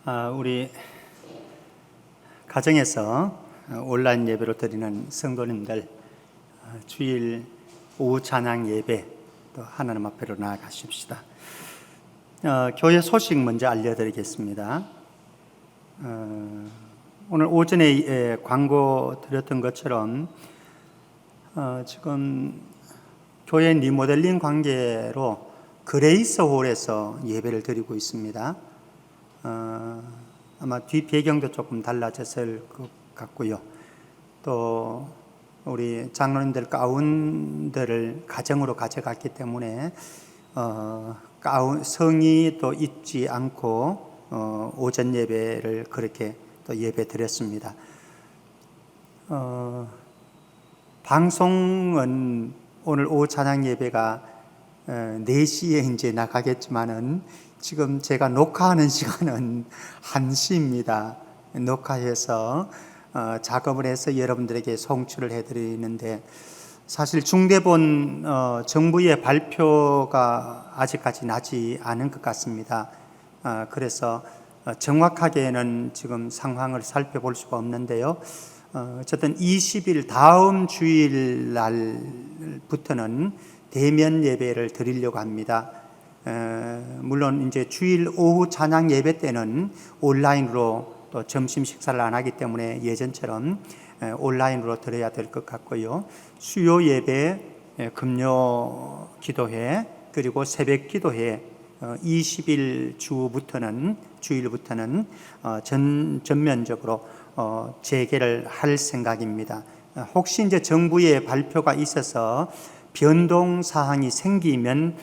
우리 가정에서 온라인 예배로 드리는 성도님들, 주일 오후 찬양 예배 또 하나님 앞으로 나아가십시다. 교회 소식 먼저 알려드리겠습니다. 오늘 오전에 광고 드렸던 것처럼 지금 교회 리모델링 관계로 그레이스 홀에서 예배를 드리고 있습니다. 아마 뒤 배경도 조금 달라졌을 것 같고요. 또 우리 장로님들 가운데를 가정으로 가져갔기 때문에 성이 또 있지 않고 오전 예배를 그렇게 또 예배 드렸습니다. 방송은 오늘 오후 찬양 예배가 4시에 이제 나가겠지만은 지금 제가 녹화하는 시간은 1시입니다. 녹화해서 작업을 해서 여러분들에게 송출을 해드리는데, 사실 중대본 정부의 발표가 아직까지 나지 않은 것 같습니다. 그래서 정확하게는 지금 상황을 살펴볼 수가 없는데요. 어쨌든 20일 다음 주일 날부터는 대면 예배를 드리려고 합니다. 물론 이제 주일 오후 찬양 예배 때는 온라인으로 또 점심 식사를 안 하기 때문에 예전처럼 온라인으로 드려야 될 것 같고요. 수요 예배, 금요 기도회, 그리고 새벽 기도회 20일 주일부터는 전면적으로 재개를 할 생각입니다. 혹시 이제 정부의 발표가 있어서 변동 사항이 생기면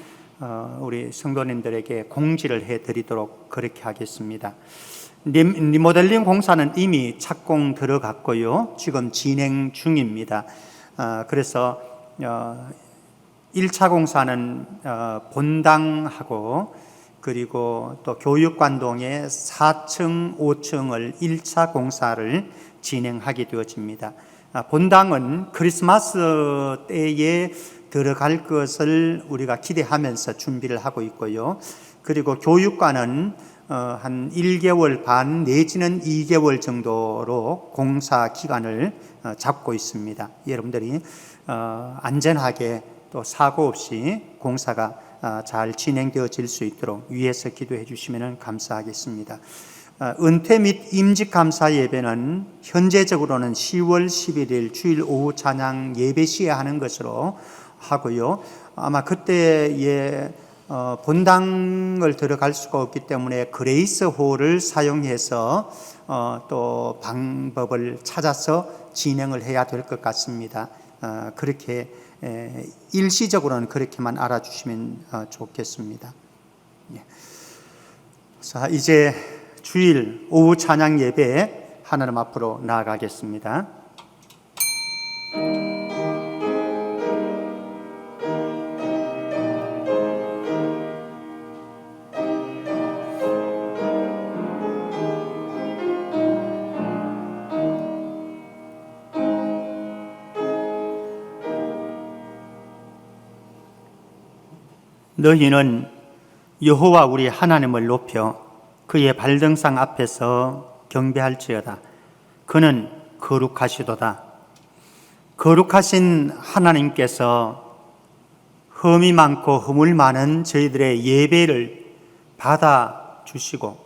우리 성도님들에게 공지를 해드리도록 그렇게 하겠습니다. 리모델링 공사는 이미 착공 들어갔고요. 지금 진행 중입니다. 그래서 1차 공사는 본당하고 그리고 또 교육관동의 4층, 5층을 1차 공사를 진행하게 되어집니다. 본당은 크리스마스 때에 들어갈 것을 우리가 기대하면서 준비를 하고 있고요. 그리고 교육관은 한 1개월 반 내지는 2개월 정도로 공사 기간을 잡고 있습니다. 여러분들이 안전하게 또 사고 없이 공사가 잘 진행되어질 수 있도록 위에서 기도해 주시면 감사하겠습니다. 은퇴 및 임직감사 예배는 현재적으로는 10월 11일 주일 오후 찬양 예배 시에 하는 것으로 하고요. 아마 그때에 본당을 들어갈 수가 없기 때문에 그레이스 홀을 사용해서 또 방법을 찾아서 진행을 해야 될 것 같습니다. 그렇게 일시적으로는 그렇게만 알아주시면 좋겠습니다. 자, 이제 주일 오후 찬양 예배 하나님 앞으로 나아가겠습니다. 너희는 여호와 우리 하나님을 높여 그의 발등상 앞에서 경배할지어다. 그는 거룩하시도다. 거룩하신 하나님께서 흠이 많고 허물 많은 저희들의 예배를 받아주시고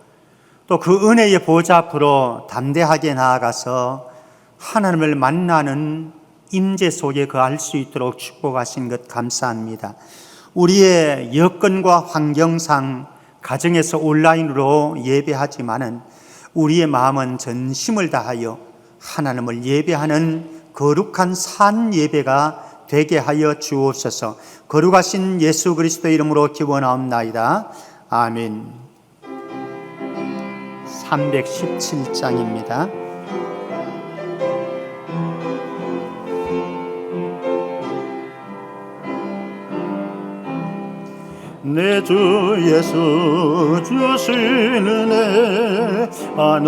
또 그 은혜의 보좌 앞으로 담대하게 나아가서 하나님을 만나는 임재 속에 거할 수 있도록 축복하신 것 감사합니다. 우리의 여건과 환경상 가정에서 온라인으로 예배하지만은 우리의 마음은 전심을 다하여 하나님을 예배하는 거룩한 산 예배가 되게 하여 주옵소서. 거룩하신 예수 그리스도의 이름으로 기원하옵나이다. 아멘. 317장입니다. 내 주 예수 주신 은혜 안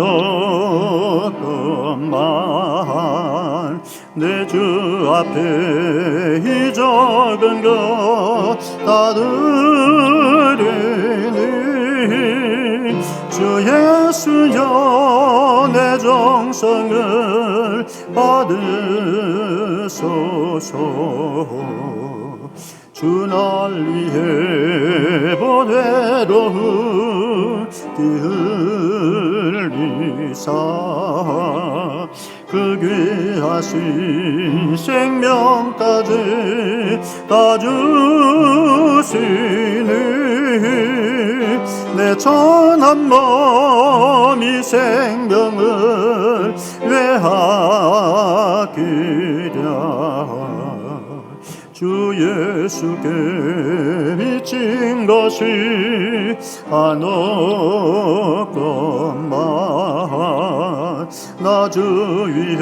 얻건만 내 주 앞에 이 작은 것 다 드리니 주 예수 예수여 내 정성을 받으소서. 주 날 위해 보배로 피 흘리사 그 귀하신 생명까지 다 주시니 내 천한 몸이 생명을 외하기랴. 주 예수께 비친 것이 하나것만 나 주 위해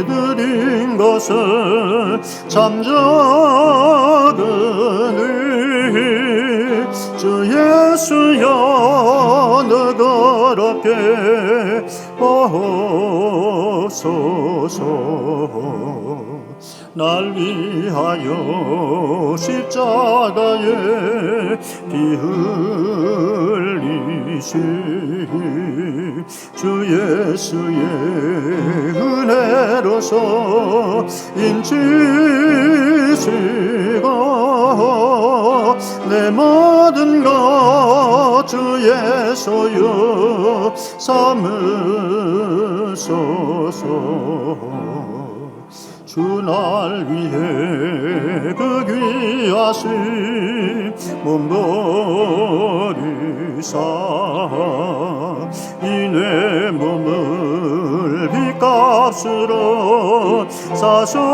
드린 것은 참 적으니 주 예수여 너그럽게 보소서. 날 위하여 십자가에 피 흘리신 주 예수의 은혜로서 인치시고 내 모든 것 주의 소유 삼으소서. 주 날 위해 그 귀하신 몸 버리사 이 내 몸을 빚값으로 사셨으니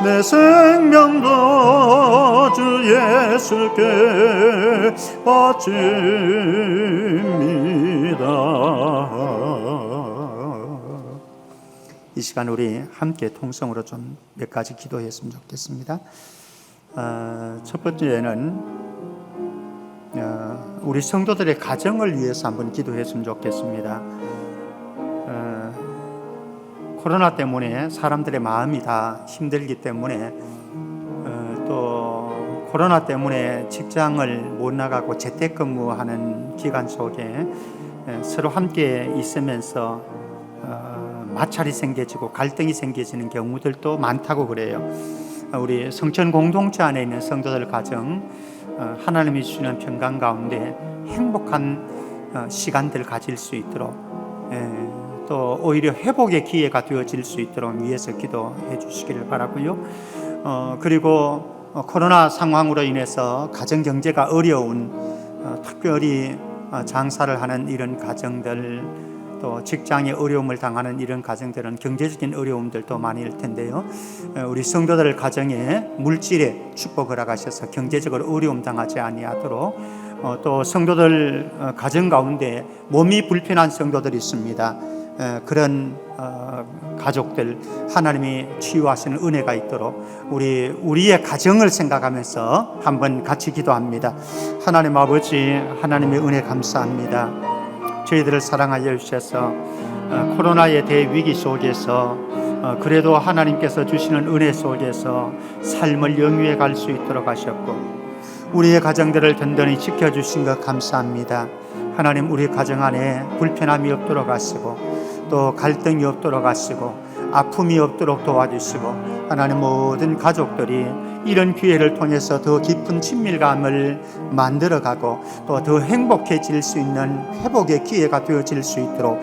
내 생명도 주 예수께 바칩니다. 이 시간 우리 함께 통성으로 좀 몇 가지 기도했으면 좋겠습니다. 첫 번째는 우리 성도들의 가정을 위해서 한번 기도했으면 좋겠습니다. 코로나 때문에 사람들의 마음이 다 힘들기 때문에 또 코로나 때문에 직장을 못 나가고 재택근무하는 기간 속에 서로 함께 있으면서 마찰이 생겨지고 갈등이 생겨지는 경우들도 많다고 그래요. 우리 성천 공동체 안에 있는 성도들 가정, 하나님이 주시는 평강 가운데 행복한 시간들 가질 수 있도록, 또 오히려 회복의 기회가 되어질 수 있도록 위해서 기도해 주시기를 바라고요. 그리고 코로나 상황으로 인해서 가정 경제가 어려운, 특별히 장사를 하는 이런 가정들, 또 직장에 어려움을 당하는 이런 가정들은 경제적인 어려움들도 많을 텐데요. 우리 성도들 가정에 물질의 축복을 허락하셔서 경제적으로 어려움 당하지 아니하도록, 또 성도들 가정 가운데 몸이 불편한 성도들이 있습니다. 그런 가족들 하나님이 치유하시는 은혜가 있도록 우리의 가정을 생각하면서 한번 같이 기도합니다. 하나님 아버지, 하나님의 은혜 감사합니다. 저희들을 사랑하여 주셔서 코로나의 대위기 속에서 그래도 하나님께서 주시는 은혜 속에서 삶을 영위해 갈 수 있도록 하셨고 우리의 가정들을 든든히 지켜주신 것 감사합니다. 하나님, 우리 가정 안에 불편함이 없도록 하시고 또 갈등이 없도록 하시고 아픔이 없도록 도와주시고 하나님, 모든 가족들이 이런 기회를 통해서 더 깊은 친밀감을 만들어가고 또 더 행복해질 수 있는 회복의 기회가 되어질 수 있도록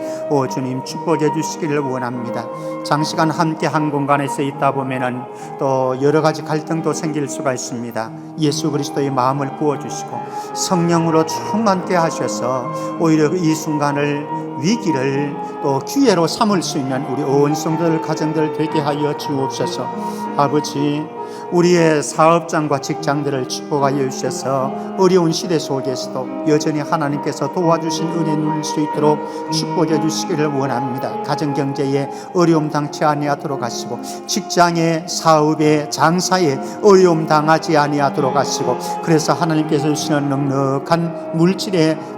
주님 축복해 주시기를 원합니다. 장시간 함께 한 공간에서 있다 보면은 또 여러 가지 갈등도 생길 수가 있습니다. 예수 그리스도의 마음을 부어주시고 성령으로 충만케 하셔서 오히려 이 순간을, 위기를 또 기회로 삼을 수 있는 우리 온 성도들 가정들 되게 하여 주옵소서. 아버지, 우리의 사업장과 직장들을 축복하여 주셔서 어려운 시대 속에서도 여전히 하나님께서 도와주신 은혜 누릴 수 있도록 축복해 주시기를 원합니다. 가정경제에 어려움 당치 아니하도록 하시고 직장에, 사업에, 장사에 어려움 당하지 아니하도록 하시고 그래서 하나님께서 주시는 넉넉한 물질의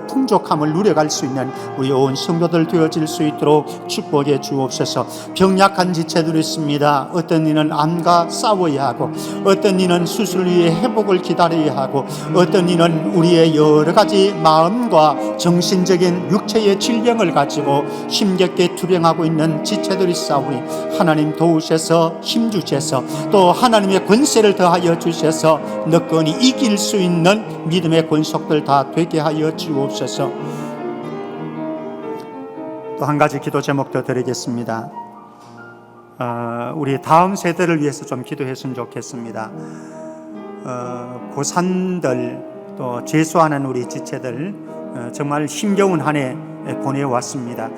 풍족함을 누려갈 수 있는 우리 온 성도들 되어질 수 있도록 축복해 주옵소서. 병약한 지체들이 있습니다. 어떤 이는 암과 싸워야 하고, 어떤 이는 수술 위에 회복을 기다려야 하고, 어떤 이는 우리의 여러 가지 마음과 정신적인 육체의 질병을 가지고 힘겹게 투병하고 있는 지체들이 싸우니 하나님 도우셔서 힘주셔서, 또 하나님의 권세를 더하여 주셔서 너끈히 이길 수 있는 믿음의 권속들 다 되게 하여 주옵소서. 또 한 가지 기도 제목도 드리겠습니다. 우리 다음 세대를 위해서 좀 기도했으면 좋겠습니다. 고산들, 또 재수하는 우리 지체들 정말 힘겨운 한 해 보내왔습니다.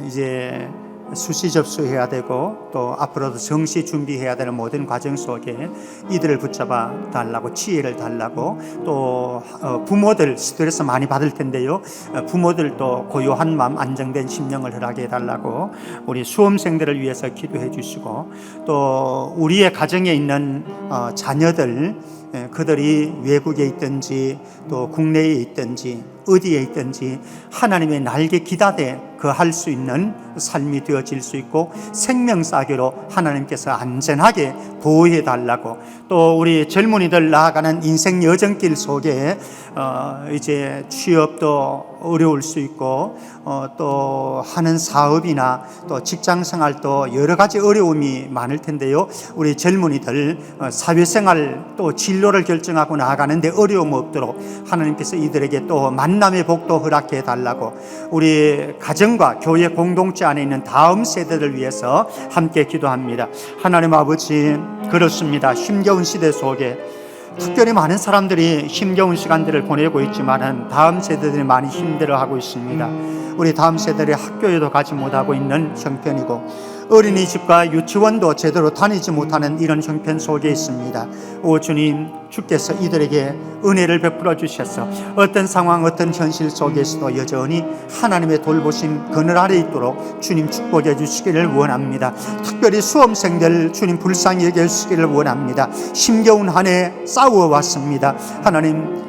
이제 수시 접수해야 되고, 또 앞으로도 정시 준비해야 되는 모든 과정 속에 이들을 붙잡아 달라고, 지혜를 달라고, 또 부모들 스트레스 많이 받을 텐데요, 부모들도 고요한 마음, 안정된 심령을 허락해 달라고 우리 수험생들을 위해서 기도해 주시고, 또 우리의 가정에 있는 자녀들, 그들이 외국에 있든지 또 국내에 있든지 어디에 있든지 하나님의 날개 기다대 할 수 있는 삶이 되어질 수 있고, 생명사교로 하나님께서 안전하게 보호해 달라고, 또 우리 젊은이들 나아가는 인생 여정길 속에 이제 취업도 어려울 수 있고, 또 하는 사업이나 또 직장 생활도 여러 가지 어려움이 많을 텐데요, 우리 젊은이들 사회생활 또 진로를 결정하고 나아가는데 어려움 없도록 하나님께서 이들에게 또 만남의 복도 허락해 달라고, 우리 가정과 교회 공동체 안에 있는 다음 세대를 위해서 함께 기도합니다. 하나님 아버지, 그렇습니다. 힘겨운 시대 속에 특별히 많은 사람들이 힘겨운 시간들을 보내고 있지만은 다음 세대들이 많이 힘들어하고 있습니다. 우리 다음 세대들이 학교에도 가지 못하고 있는 형편이고, 어린이집과 유치원도 제대로 다니지 못하는 이런 형편 속에 있습니다. 오 주님, 주께서 이들에게 은혜를 베풀어 주셔서 어떤 상황, 어떤 현실 속에서도 여전히 하나님의 돌보심 그늘 아래 있도록 주님 축복해 주시기를 원합니다. 특별히 수험생들 주님 불쌍히 여겨 주시기를 원합니다. 힘겨운 한 해 싸워왔습니다.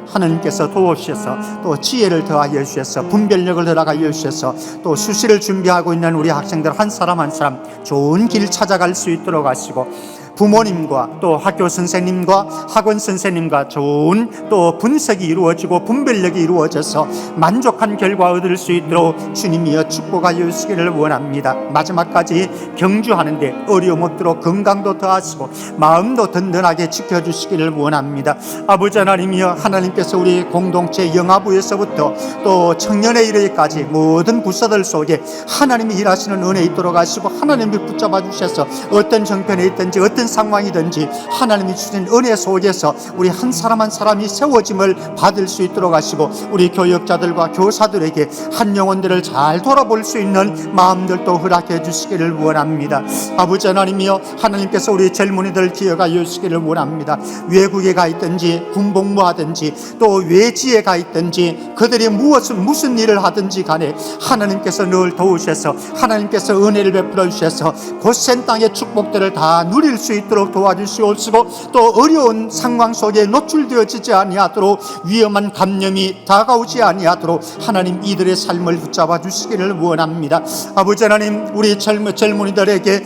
하나님께서 도우셔서 또 지혜를 더하여 주셔서 분별력을 허락하여 주셔서 또 수시를 준비하고 있는 우리 학생들 한 사람 한 사람 좋은 길 찾아갈 수 있도록 하시고, 부모님과 또 학교 선생님과 학원 선생님과 좋은 또 분석이 이루어지고 분별력이 이루어져서 만족한 결과 얻을 수 있도록 주님이여 축복하여 주시기를 원합니다. 마지막까지 경주하는데 어려움 없도록 건강도 더하시고 마음도 든든하게 지켜주시기를 원합니다. 아버지 하나님이여, 하나님께서 우리 공동체 영아부에서부터 또 청년에 이르기까지 모든 부서들 속에 하나님이 일하시는 은혜 있도록 하시고, 하나님이 붙잡아 주셔서 어떤 형편에 있든지 어떤 상황이든지 하나님이 주신 은혜 속에서 우리 한 사람 한 사람이 세워짐을 받을 수 있도록 하시고, 우리 교역자들과 교사들에게 한 영혼들을 잘 돌아볼 수 있는 마음들도 허락해 주시기를 원합니다. 아버지 하나님이여, 하나님께서 우리 젊은이들 기억하여 주시기를 원합니다. 외국에 가 있든지 군복무하든지 또 외지에 가 있든지 그들이 무슨 일을 하든지 간에 하나님께서 늘 도우셔서 하나님께서 은혜를 베풀어 주셔서 곧센 땅의 축복들을 다 누릴 수 있도록 도와주시옵시고, 또 어려운 상황 속에 노출되어지지 아니하도록 위험한 감염이 다가오지 아니하도록 하나님 이들의 삶을 붙잡아 주시기를 원합니다. 아버지 하나님, 우리 젊은이들에게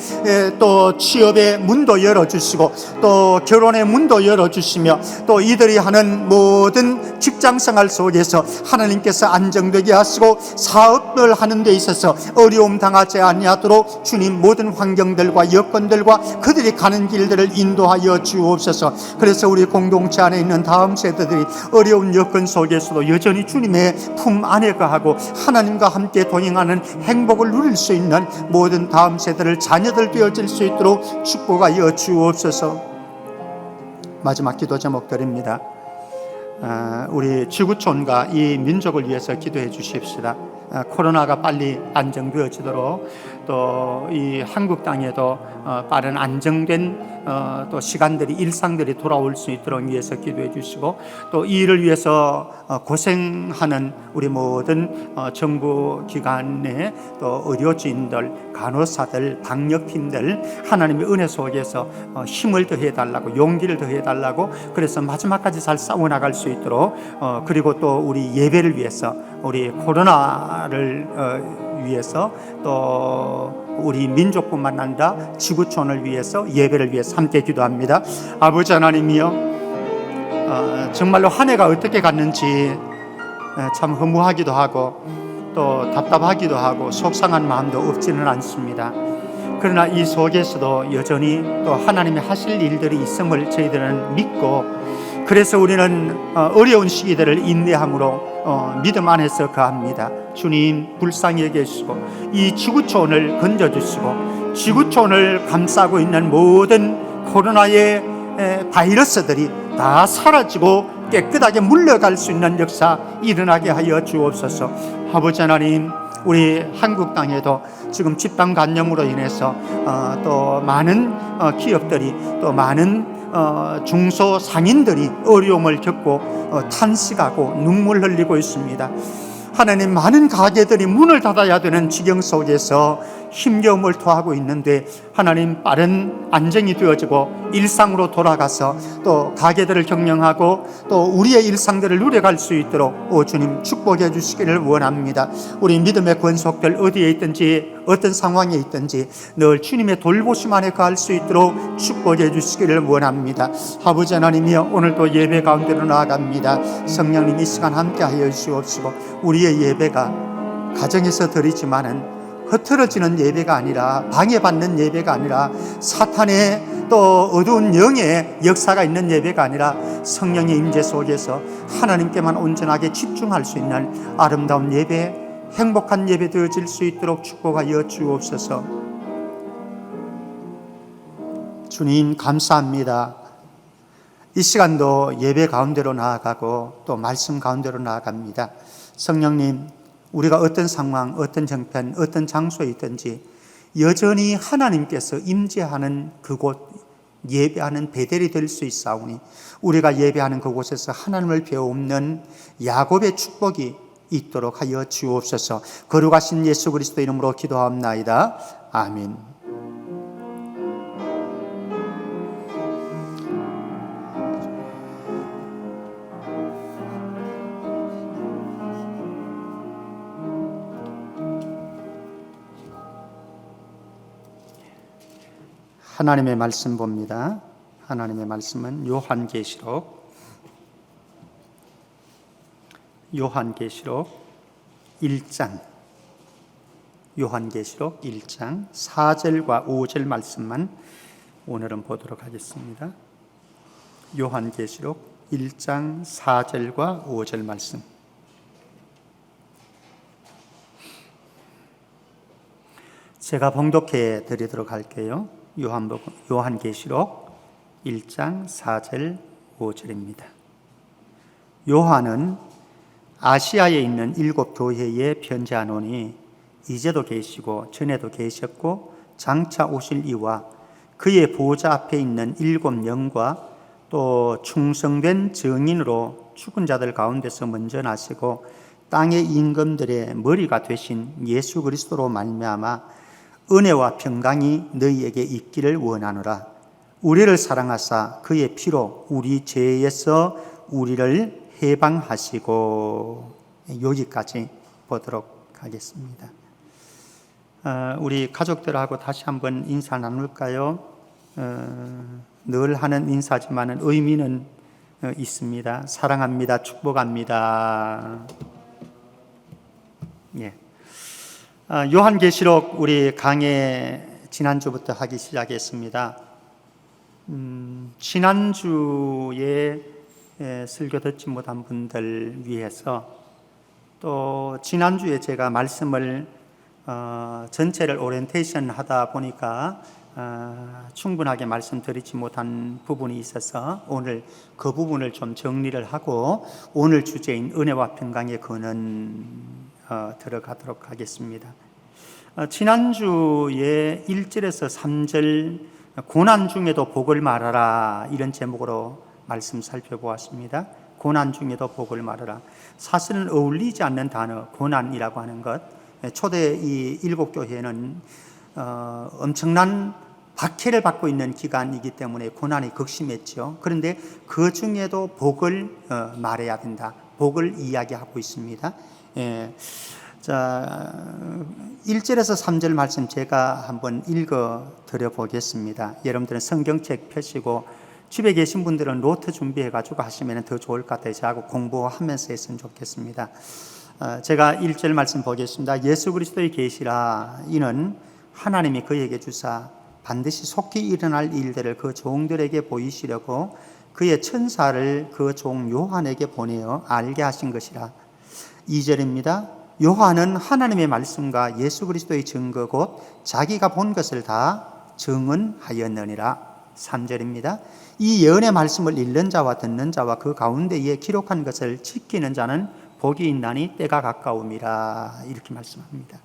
또 취업의 문도 열어주시고 또 결혼의 문도 열어주시며, 또 이들이 하는 모든 직장생활 속에서 하나님께서 안정되게 하시고 사업을 하는 데 있어서 어려움 당하지 아니하도록 주님 모든 환경들과 여건들과 그들이 가는 길들을 인도하여 주옵소서. 그래서 우리 공동체 안에 있는 다음 세대들이 어려운 여건 속에서도 여전히 주님의 품 안에 거하고 하나님과 함께 동행하는 행복을 누릴 수 있는 모든 다음 세대를 자녀들 되어질 수 있도록 축복하여 주옵소서. 마지막 기도 제목 드립니다. 우리 지구촌과 이 민족을 위해서 기도해 주십시다. 코로나가 빨리 안정되어지도록 또 이 한국 땅에도 빠른 안정된 또 시간들이 일상들이 돌아올 수 있도록 위해서 기도해 주시고, 또 이 일을 위해서 고생하는 우리 모든 정부 기관의 또 의료진들, 간호사들, 방역팀들 하나님의 은혜 속에서 힘을 더해 달라고, 용기를 더해 달라고, 그래서 마지막까지 잘 싸워 나갈 수 있도록, 그리고 또 우리 예배를 위해서, 우리 코로나를 위해서, 또 우리 민족뿐만 아니라 지구촌을 위해서, 예배를 위해서 함께 기도합니다. 아버지 하나님이여, 정말로 한 해가 어떻게 갔는지 참 허무하기도 하고 또 답답하기도 하고 속상한 마음도 없지는 않습니다. 그러나 이 속에서도 여전히 또 하나님의 하실 일들이 있음을 저희들은 믿고, 그래서 우리는 어려운 시기들을 인내함으로 믿음 안에서 거합니다. 주님, 불쌍히 여겨주시고 이 지구촌을 건져주시고, 지구촌을 감싸고 있는 모든 코로나의 바이러스들이 다 사라지고 깨끗하게 물러갈 수 있는 역사 일어나게 하여 주옵소서. 아버지 하나님, 우리 한국 땅에도 지금 집단 감염으로 인해서 또 많은 기업들이, 또 많은 중소상인들이 어려움을 겪고 탄식하고 눈물 흘리고 있습니다. 하나님, 많은 가게들이 문을 닫아야 되는 지경 속에서 힘겨움을 토하고 있는데, 하나님, 빠른 안정이 되어지고 일상으로 돌아가서 또 가게들을 경영하고 또 우리의 일상들을 누려갈 수 있도록 주님 축복해 주시기를 원합니다. 우리 믿음의 권속들 어디에 있든지 어떤 상황에 있든지 늘 주님의 돌보심 안에 거할 수 있도록 축복해 주시기를 원합니다. 아버지 하나님이여, 오늘도 예배 가운데로 나아갑니다. 성령님, 이 시간 함께 하여 주시옵시고, 우리의 예배가 가정에서 드리지만은 흐트러지는 예배가 아니라, 방해받는 예배가 아니라, 사탄의 또 어두운 영의 역사가 있는 예배가 아니라, 성령의 임재 속에서 하나님께만 온전하게 집중할 수 있는 아름다운 예배, 행복한 예배 되어질 수 있도록 축복하여 주옵소서. 주님, 감사합니다. 이 시간도 예배 가운데로 나아가고 또 말씀 가운데로 나아갑니다. 성령님, 우리가 어떤 상황, 어떤 형편, 어떤 장소에 있든지 여전히 하나님께서 임재하는 그곳, 예배하는 베델이 될 수 있사오니, 우리가 예배하는 그곳에서 하나님을 배우는 야곱의 축복이 있도록 하여 주옵소서. 거룩하신 예수 그리스도 이름으로 기도하옵나이다. 아멘. 하나님의 말씀 봅니다. 하나님의 말씀은 요한계시록 1장, 요한계시록 1장 4절과 5절 말씀만 오늘은 보도록 하겠습니다. 요한계시록 1장 4절과 5절 말씀. 제가 봉독해 드리도록 할게요. 요한계시록 1장 4절 5절입니다. 요한은 아시아에 있는 7 교회에 편지하노니, 이제도 계시고 전에도 계셨고 장차 오실 이와 그의 보좌 앞에 있는 7 영과 또 충성된 증인으로 죽은 자들 가운데서 먼저 나시고 땅의 임금들의 머리가 되신 예수 그리스도로 말미암아 은혜와 평강이 너희에게 있기를 원하노라. 우리를 사랑하사 그의 피로 우리 죄에서 우리를 해방하시고. 여기까지 보도록 하겠습니다. 우리 가족들하고 다시 한번 인사 나눌까요? 늘 하는 인사지만 의미는 있습니다. 사랑합니다. 축복합니다. 예. 요한계시록 우리 강의 지난주부터 하기 시작했습니다. 지난주에 설교 듣지 못한 분들 위해서, 또 지난주에 제가 말씀을 전체를 오리엔테이션 하다 보니까 충분하게 말씀드리지 못한 부분이 있어서 오늘 그 부분을 좀 정리를 하고 오늘 주제인 은혜와 평강의 근원 들어가도록 하겠습니다. 지난주에 1절에서 3절 고난 중에도 복을 말하라 이런 제목으로 말씀 살펴보았습니다. 고난 중에도 복을 말하라. 사실은 어울리지 않는 단어 고난이라고 하는 것, 초대 이 일곱 교회는 엄청난 박해를 받고 있는 기간이기 때문에 고난이 극심했죠. 그런데 그 중에도 복을 말해야 된다. 복을 이야기하고 있습니다. 자, 1절에서 3절 말씀 제가 한번 읽어 드려 보겠습니다. 여러분들은 성경책 펴시고 집에 계신 분들은 노트 준비해 가지고 하시면 더 좋을 것 같아요. 저하고 공부하면서 했으면 좋겠습니다. 제가 1절 말씀 보겠습니다. 예수 그리스도의 계시라 이는 하나님이 그에게 주사 반드시 속히 일어날 일들을 그 종들에게 보이시려고 그의 천사를 그 종 요한에게 보내어 알게 하신 것이라. 2절입니다. 요한은 하나님의 말씀과 예수 그리스도의 증거 곧 자기가 본 것을 다 증언하였느니라. 3절입니다. 이 예언의 말씀을 읽는 자와 듣는 자와 그 가운데에 기록한 것을 지키는 자는 복이 있나니 때가 가까움이라. 이렇게 말씀합니다.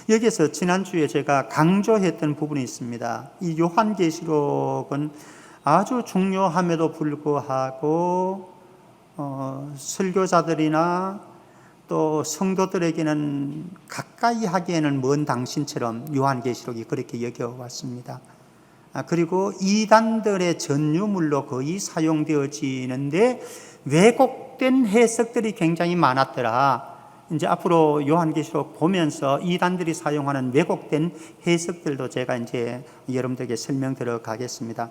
여기에서 지난주에 제가 강조했던 부분이 있습니다. 이 요한계시록은 아주 중요함에도 불구하고 설교자들이나 또 성도들에게는 가까이 하기에는 먼 당신처럼 요한계시록이 그렇게 여겨왔습니다. 그리고 이단들의 전유물로 거의 사용되어지는데 왜곡된 해석들이 굉장히 많았더라. 이제 앞으로 요한계시록 보면서 이단들이 사용하는 왜곡된 해석들도 제가 이제 여러분들에게 설명 들어가겠습니다.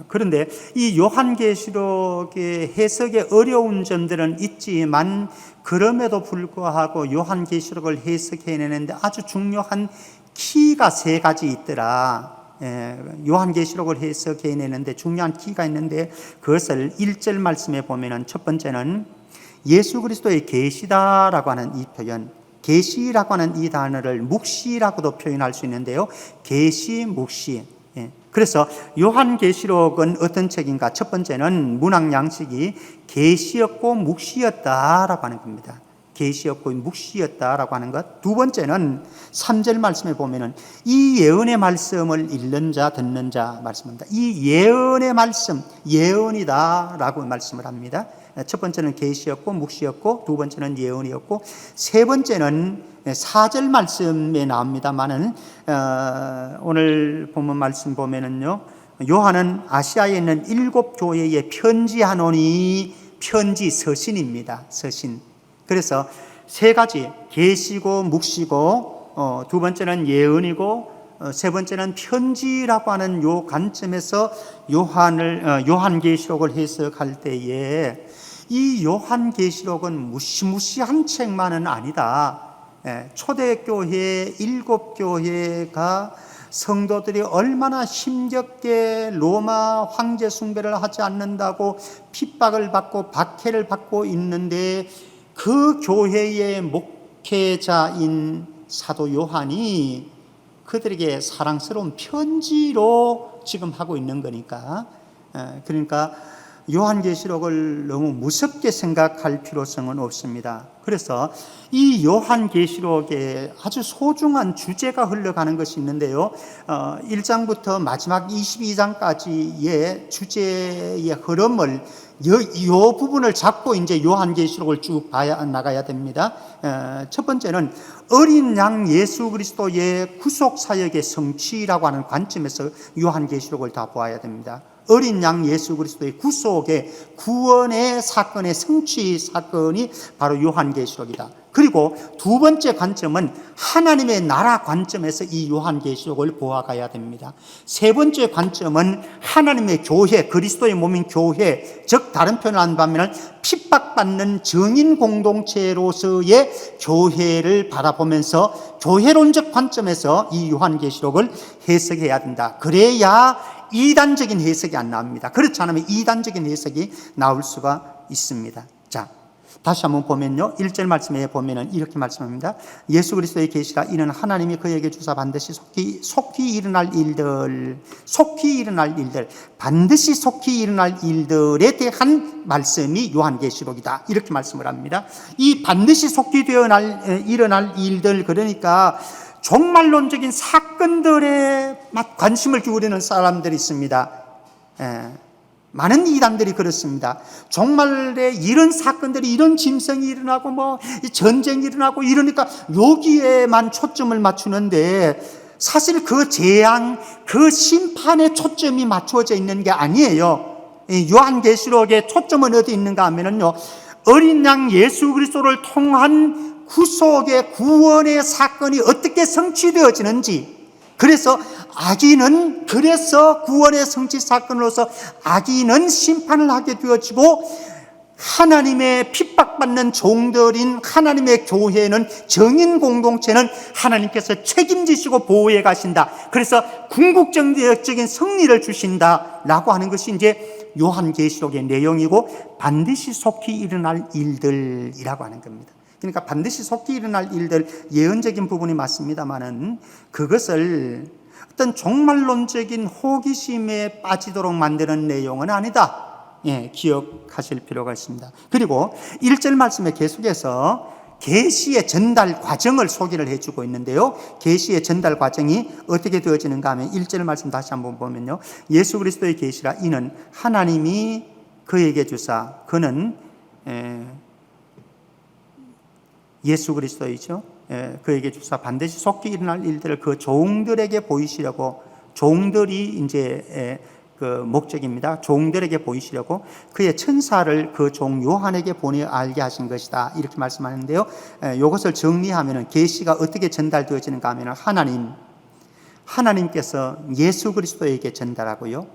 그런데 이 요한계시록의 해석에 어려운 점들은 있지만 그럼에도 불구하고 요한계시록을 해석해내는데 아주 중요한 키가 세 가지 있더라. 요한계시록을 해석해내는데 중요한 키가 있는데 그것을 1절 말씀에 보면은 첫 번째는 예수 그리스도의 계시다라고 하는 이 표현, 계시라고 하는 이 단어를 묵시라고도 표현할 수 있는데요. 계시, 묵시. 그래서 요한계시록은 어떤 책인가? 첫 번째는 문학 양식이 계시였고 묵시였다라고 하는 겁니다. 계시였고 묵시였다라고 하는 것. 두 번째는 3절 말씀에 보면은 이 예언의 말씀을 읽는 자 듣는 자 말씀합니다. 이 예언의 말씀, 예언이다라고 말씀을 합니다. 첫 번째는 계시였고 묵시였고 두 번째는 예언이었고 세 번째는 4절 말씀에 나옵니다만은 오늘 본문 말씀 보면은요. 요한은 아시아에 있는 7 교회에 편지하노니 편지 서신입니다. 서신. 그래서 세 가지 계시고 묵시고 두 번째는 예언이고 세 번째는 편지라고 하는 요 관점에서 요한계시록을 해석할 때에 이 요한계시록은 무시무시한 책만은 아니다. 초대교회 7 교회가 성도들이 얼마나 힘겹게 로마 황제 숭배를 하지 않는다고 핍박을 받고 박해를 받고 있는데 그 교회의 목회자인 사도 요한이 그들에게 사랑스러운 편지로 지금 하고 있는 거니까 그러니까 요한계시록을 너무 무섭게 생각할 필요성은 없습니다. 그래서 이 요한계시록에 아주 소중한 주제가 흘러가는 것이 있는데요. 1장부터 마지막 22장까지의 주제의 흐름을 이 부분을 잡고 이제 요한계시록을 쭉 나가야 됩니다. 첫 번째는 어린 양 예수 그리스도의 구속 사역의 성취라고 하는 관점에서 요한계시록을 다 보아야 됩니다. 어린 양 예수 그리스도의 구속의 구원의 사건의 성취 사건이 바로 요한계시록이다. 그리고 두 번째 관점은 하나님의 나라 관점에서 이 요한계시록을 보아가야 됩니다. 세 번째 관점은 하나님의 교회, 그리스도의 몸인 교회, 즉 다른 표현을 한다면 핍박받는 증인 공동체로서의 교회를 바라보면서 교회론적 관점에서 이 요한계시록을 해석해야 된다. 그래야 이단적인 해석이 안 나옵니다. 그렇지 않으면 이단적인 해석이 나올 수가 있습니다. 자, 다시 한번 보면요, 1절 말씀에 보면은 이렇게 말씀합니다. 예수 그리스도의 계시라. 이는 하나님이 그에게 주사 반드시 속히 일어날 일들, 반드시 속히 일어날 일들에 대한 말씀이 요한계시록이다, 이렇게 말씀을 합니다. 이 반드시 속히 일어날 일들, 그러니까 종말론적인 사건들에 관심을 기울이는 사람들이 있습니다. 많은 이단들이 그렇습니다. 종말에 이런 사건들이, 이런 짐승이 일어나고 전쟁이 일어나고 이러니까 여기에만 초점을 맞추는데, 사실 그 재앙, 그 심판에 초점이 맞추어져 있는 게 아니에요. 요한계시록의 초점은 어디 있는가 하면은요, 어린 양 예수 그리스도를 통한 구속의 구원의 사건이 어떻게 성취되어지는지, 그래서 구원의 성취 사건으로서 악인은 심판을 하게 되어지고, 하나님의 핍박받는 종들인 하나님의 교회는, 정인 공동체는 하나님께서 책임지시고 보호해 가신다. 그래서 궁극적인 승리를 주신다라고 하는 것이 이제 요한계시록의 내용이고, 반드시 속히 일어날 일들이라고 하는 겁니다. 그러니까 반드시 속히 일어날 일들, 예언적인 부분이 맞습니다만은 그것을 어떤 종말론적인 호기심에 빠지도록 만드는 내용은 아니다. 기억하실 필요가 있습니다. 그리고 1절 말씀에 계속해서 계시의 전달 과정을 소개를 해주고 있는데요, 계시의 전달 과정이 어떻게 되어지는가 하면 1절 말씀 다시 한번 보면요, 예수 그리스도의 계시라. 이는 하나님이 그에게 주사, 그는 예수 그리스도이죠. 그에게 주사 반드시 속히 일어날 일들을 그 종들에게 보이시려고, 종들이 이제 그 목적입니다. 종들에게 보이시려고 그의 천사를 그 종 요한에게 보내 알게 하신 것이다, 이렇게 말씀하는데요, 이것을 정리하면은 계시가 어떻게 전달되어지는가 하면은 하나님께서 예수 그리스도에게 전달하고요,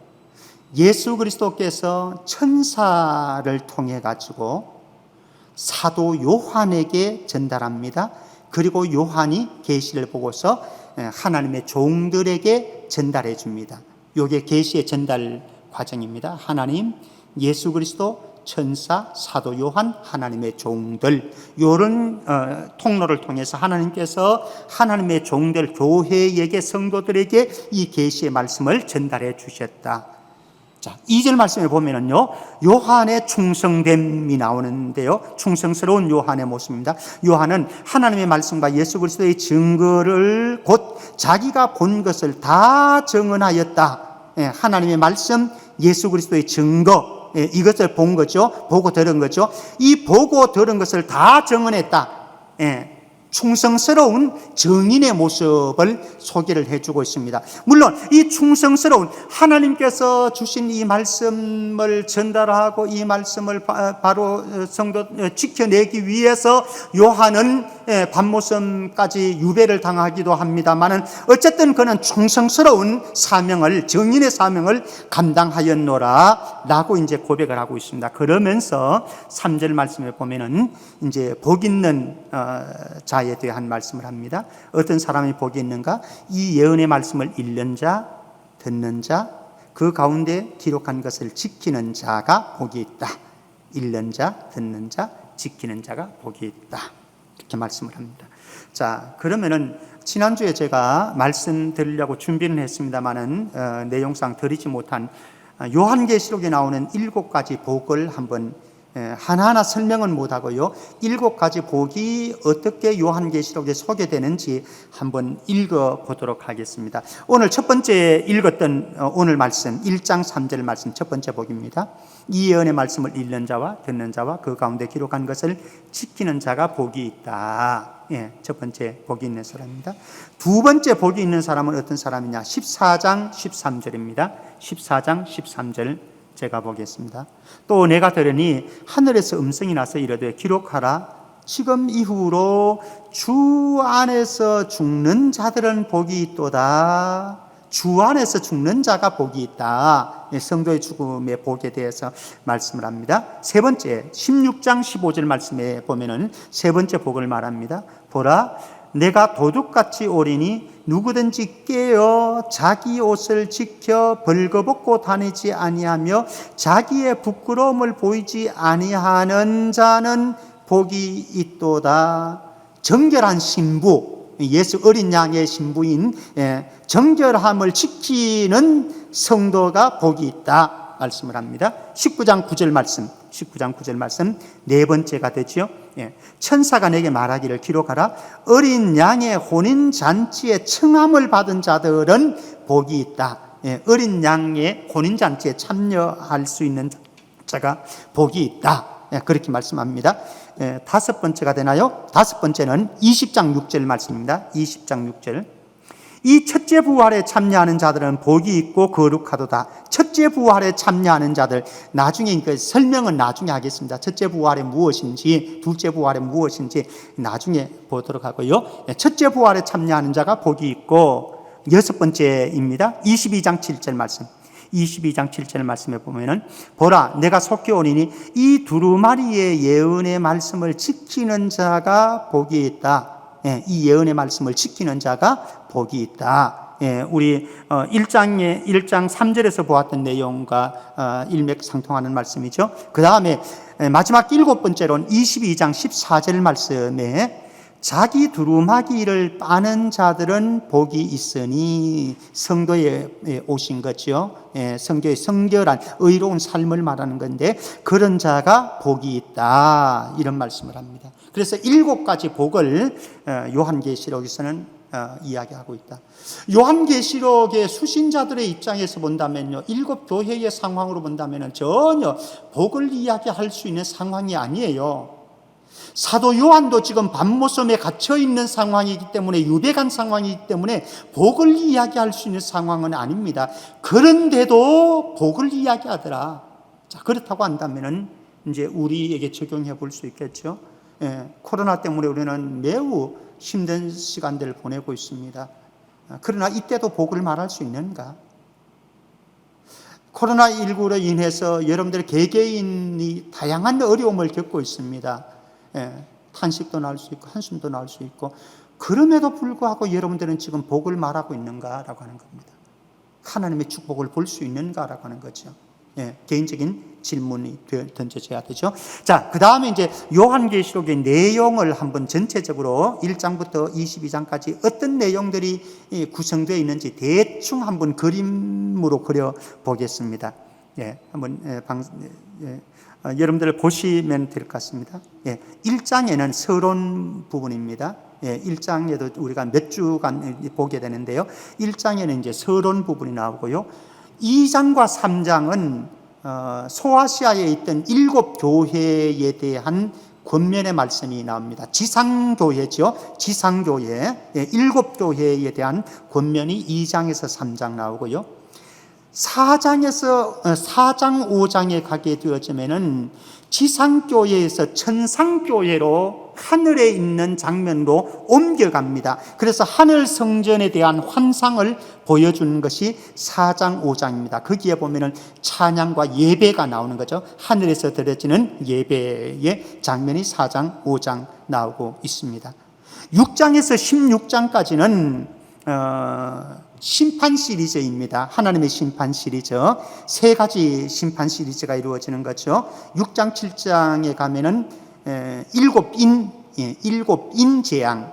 예수 그리스도께서 천사를 통해 가지고 사도 요한에게 전달합니다. 그리고 요한이 계시를 보고서 하나님의 종들에게 전달해 줍니다. 이게 계시의 전달 과정입니다. 하나님, 예수 그리스도, 천사, 사도 요한, 하나님의 종들, 이런 통로를 통해서 하나님께서 하나님의 종들, 교회에게, 성도들에게 이 계시의 말씀을 전달해 주셨다. 자, 2절 말씀에 보면은요, 요한의 충성됨이 나오는데요, 충성스러운 요한의 모습입니다. 요한은 하나님의 말씀과 예수 그리스도의 증거를, 곧 자기가 본 것을 다 증언하였다. 하나님의 말씀, 예수 그리스도의 증거, 이것을 본 거죠. 보고 들은 거죠. 이 보고 들은 것을 다 증언했다. 충성스러운 증인의 모습을 소개를 해주고 있습니다. 물론 이 충성스러운, 하나님께서 주신 이 말씀을 전달하고 이 말씀을 바로 성도 지켜내기 위해서 요한은 밤모섬까지 유배를 당하기도 합니다만은, 어쨌든 그는 충성스러운 사명을, 증인의 사명을 감당하였노라 라고 이제 고백을 하고 있습니다. 그러면서 3절 말씀에 보면은 이제 복 있는 자에 대한 말씀을 합니다. 어떤 사람이 복이 있는가? 이 예언의 말씀을 읽는 자, 듣는 자, 그 가운데 기록한 것을 지키는 자가 복이 있다. 읽는 자, 듣는 자, 지키는 자가 복이 있다. 이렇게 말씀을 합니다. 자, 그러면은 지난주에 제가 말씀드리려고 준비는 했습니다만은 내용상 드리지 못한 요한계시록에 나오는 7가지 복을 한번 하나하나 설명은 못하고요, 7가지 복이 어떻게 요한계시록에 소개되는지 한번 읽어보도록 하겠습니다. 오늘 첫 번째 읽었던 오늘 말씀 1장 3절 말씀, 첫 번째 복입니다. 이 예언의 말씀을 읽는 자와 듣는 자와 그 가운데 기록한 것을 지키는 자가 복이 있다. 첫 번째 복이 있는 사람입니다. 두 번째 복이 있는 사람은 어떤 사람이냐? 14장 13절입니다. 14장 13절 제가 보겠습니다. 또 내가 들으니 하늘에서 음성이 나서 이르되 기록하라. 지금 이후로 주 안에서 죽는 자들은 복이 있도다. 주 안에서 죽는 자가 복이 있다. 성도의 죽음의 복에 대해서 말씀을 합니다. 세 번째 16장 15절 말씀에 보면은 세 번째 복을 말합니다. 보라, 내가 도둑같이 오리니 누구든지 깨어 자기 옷을 지켜 벌거벗고 다니지 아니하며 자기의 부끄러움을 보이지 아니하는 자는 복이 있도다. 정결한 신부, 예수 어린 양의 신부인 정결함을 지키는 성도가 복이 있다 말씀을 합니다. 19장 9절 말씀 네 번째가 되죠. 천사가 내게 말하기를 기록하라. 어린 양의 혼인잔치에 청함을 받은 자들은 복이 있다. 어린 양의 혼인잔치에 참여할 수 있는 자가 복이 있다. 그렇게 말씀합니다. 다섯 번째가 되나요? 다섯 번째는 20장 6절 말씀입니다. 20장 6절. 이 첫째 부활에 참여하는 자들은 복이 있고 거룩하도다. 첫째 부활에 참여하는 자들, 나중에 그 설명은 나중에 하겠습니다. 첫째 부활이 무엇인지, 둘째 부활이 무엇인지 나중에 보도록 하고요. 첫째 부활에 참여하는 자가 복이 있고, 여섯 번째입니다. 22장 7절 말씀. 22장 7절 말씀에 보면은 보라 내가 속히 오리니 이 두루마리의 예언의 말씀을 지키는 자가 복이 있다. 이 예언의 말씀을 지키는 자가 복이 있다. 우리 1장 3절에서 보았던 내용과 일맥상통하는 말씀이죠. 그 다음에 마지막 일곱 번째로는 22장 14절 말씀에 자기 두루마기를 빠는 자들은 복이 있으니, 성도에 오신 거죠. 성도의 성결한 의로운 삶을 말하는 건데 그런 자가 복이 있다 이런 말씀을 합니다. 그래서 일곱 가지 복을 요한계시록에서는 이야기하고 있다. 요한계시록의 수신자들의 입장에서 본다면요, 일곱 교회의 상황으로 본다면 전혀 복을 이야기할 수 있는 상황이 아니에요. 사도 요한도 지금 밤모섬에 갇혀 있는 상황이기 때문에, 유배간 상황이기 때문에 복을 이야기할 수 있는 상황은 아닙니다. 그런데도 복을 이야기하더라. 자, 그렇다고 한다면은 이제 우리에게 적용해 볼 수 있겠죠. 코로나 때문에 우리는 매우 힘든 시간들을 보내고 있습니다. 그러나 이때도 복을 말할 수 있는가? 코로나19로 인해서 여러분들 개개인이 다양한 어려움을 겪고 있습니다. 탄식도 나올 수 있고 한숨도 나올 수 있고, 그럼에도 불구하고 여러분들은 지금 복을 말하고 있는가라고 하는 겁니다. 하나님의 축복을 볼 수 있는가라고 하는 거죠. 개인적인 질문이 던져져야 되죠. 자, 그 다음에 이제 요한계시록의 내용을 한번 전체적으로 1장부터 22장까지 어떤 내용들이 구성되어 있는지 대충 한번 그림으로 그려 보겠습니다. 한번 여러분들 보시면 될 것 같습니다. 1장에는 서론 부분입니다. 1장에도 우리가 몇 주간 보게 되는데요. 1장에는 이제 서론 부분이 나오고요. 2장과 3장은 소아시아에 있던 일곱 교회에 대한 권면의 말씀이 나옵니다. 지상교회죠. 지상교회. 일곱 교회에 대한 권면이 2장에서 3장 나오고요. 4장, 5장에 가게 되어지면은 지상교회에서 천상교회로 하늘에 있는 장면으로 옮겨갑니다. 그래서 하늘 성전에 대한 환상을 보여주는 것이 4장, 5장입니다. 거기에 보면은 찬양과 예배가 나오는 거죠. 하늘에서 드려지는 예배의 장면이 4장, 5장 나오고 있습니다. 6장에서 16장까지는 심판 시리즈입니다. 하나님의 심판 시리즈. 세 가지 심판 시리즈가 이루어지는 거죠. 6장, 7장에 가면은 일곱 인재앙,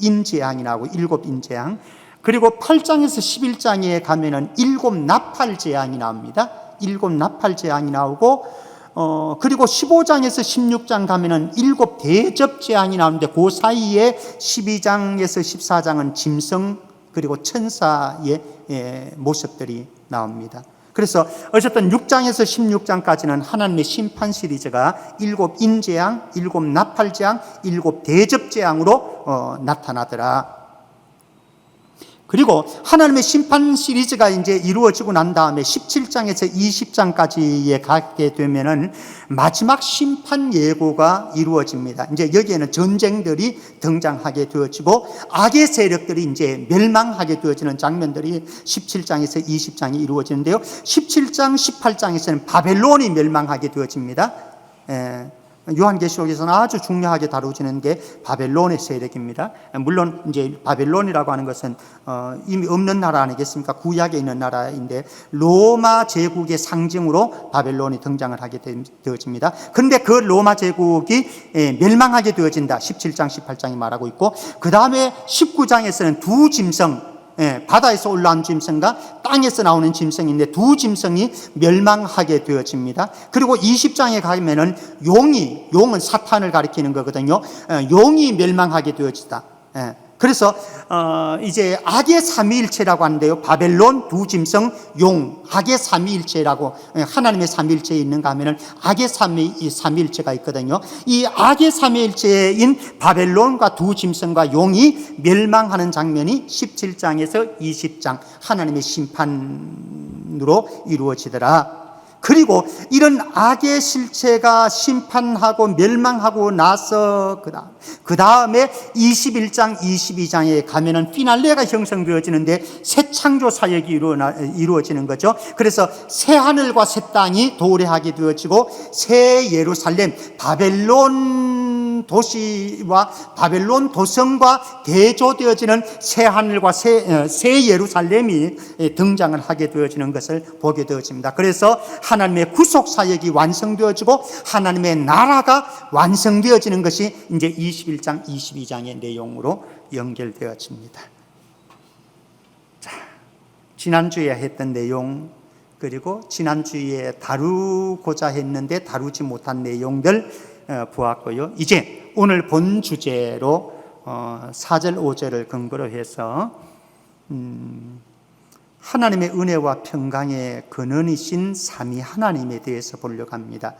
인재앙이 나오고 일곱 인재앙. 그리고 8장에서 11장에 가면은 일곱 나팔 재앙이 나옵니다. 일곱 나팔 재앙이 나오고, 그리고 15장에서 16장 가면은 일곱 대접 재앙이 나오는데 그 사이에 12장에서 14장은 짐승 그리고 천사의 모습들이 나옵니다. 그래서 어쨌든 6장에서 16장까지는 하나님의 심판 시리즈가 일곱 인재앙, 일곱 나팔재앙, 일곱 대접재앙으로 나타나더라. 그리고 하나님의 심판 시리즈가 이제 이루어지고 난 다음에 17장에서 20장까지에 가게 되면은 마지막 심판 예고가 이루어집니다. 이제 여기에는 전쟁들이 등장하게 되어지고 악의 세력들이 이제 멸망하게 되어지는 장면들이 17장에서 20장이 이루어지는데요. 17장, 18장에서는 바벨론이 멸망하게 되어집니다. 요한계시록에서는 아주 중요하게 다루어지는 게 바벨론의 세력입니다. 물론 이제 바벨론이라고 하는 것은 이미 없는 나라 아니겠습니까? 구약에 있는 나라인데 로마 제국의 상징으로 바벨론이 등장을 하게 되어집니다. 그런데 그 로마 제국이 멸망하게 되어진다. 17장, 18장이 말하고 있고, 그 다음에 19장에서는 두 짐승, 바다에서 올라온 짐승과 땅에서 나오는 짐승인데 두 짐승이 멸망하게 되어집니다. 그리고 20장에 가면은 용은 사탄을 가리키는 거거든요. 용이 멸망하게 되어지다. 그래서 이제 악의 삼위일체라고 하는데요. 바벨론, 두 짐승, 용, 악의 삼위일체라고, 하나님의 삼위일체에 있는가 하면은 악의 삼위일체가 있거든요. 이 악의 삼위일체인 바벨론과 두 짐승과 용이 멸망하는 장면이 17장에서 20장 하나님의 심판으로 이루어지더라. 그리고 이런 악의 실체가 심판하고 멸망하고 나서 그 다음에 21장, 22장에 가면은 피날레가 형성되어지는데 새 창조 사역이 이루어지는 거죠. 그래서 새 하늘과 새 땅이 도래하게 되어지고 새 예루살렘, 바벨론 도시와 바벨론 도성과 대조되어지는 새 하늘과 새 예루살렘이 등장을 하게 되어지는 것을 보게 되어집니다. 그래서 하나님의 구속 사역이 완성되어지고 하나님의 나라가 완성되어지는 것이 이제 21장, 22장의 내용으로 연결되어집니다. 자, 지난주에 했던 내용, 그리고 지난주에 다루고자 했는데 다루지 못한 내용들 보았고요. 이제 오늘 본 주제로 4절, 5절을 근거로 해서 하나님의 은혜와 평강의 근원이신 삼위 하나님에 대해서 보려고 합니다.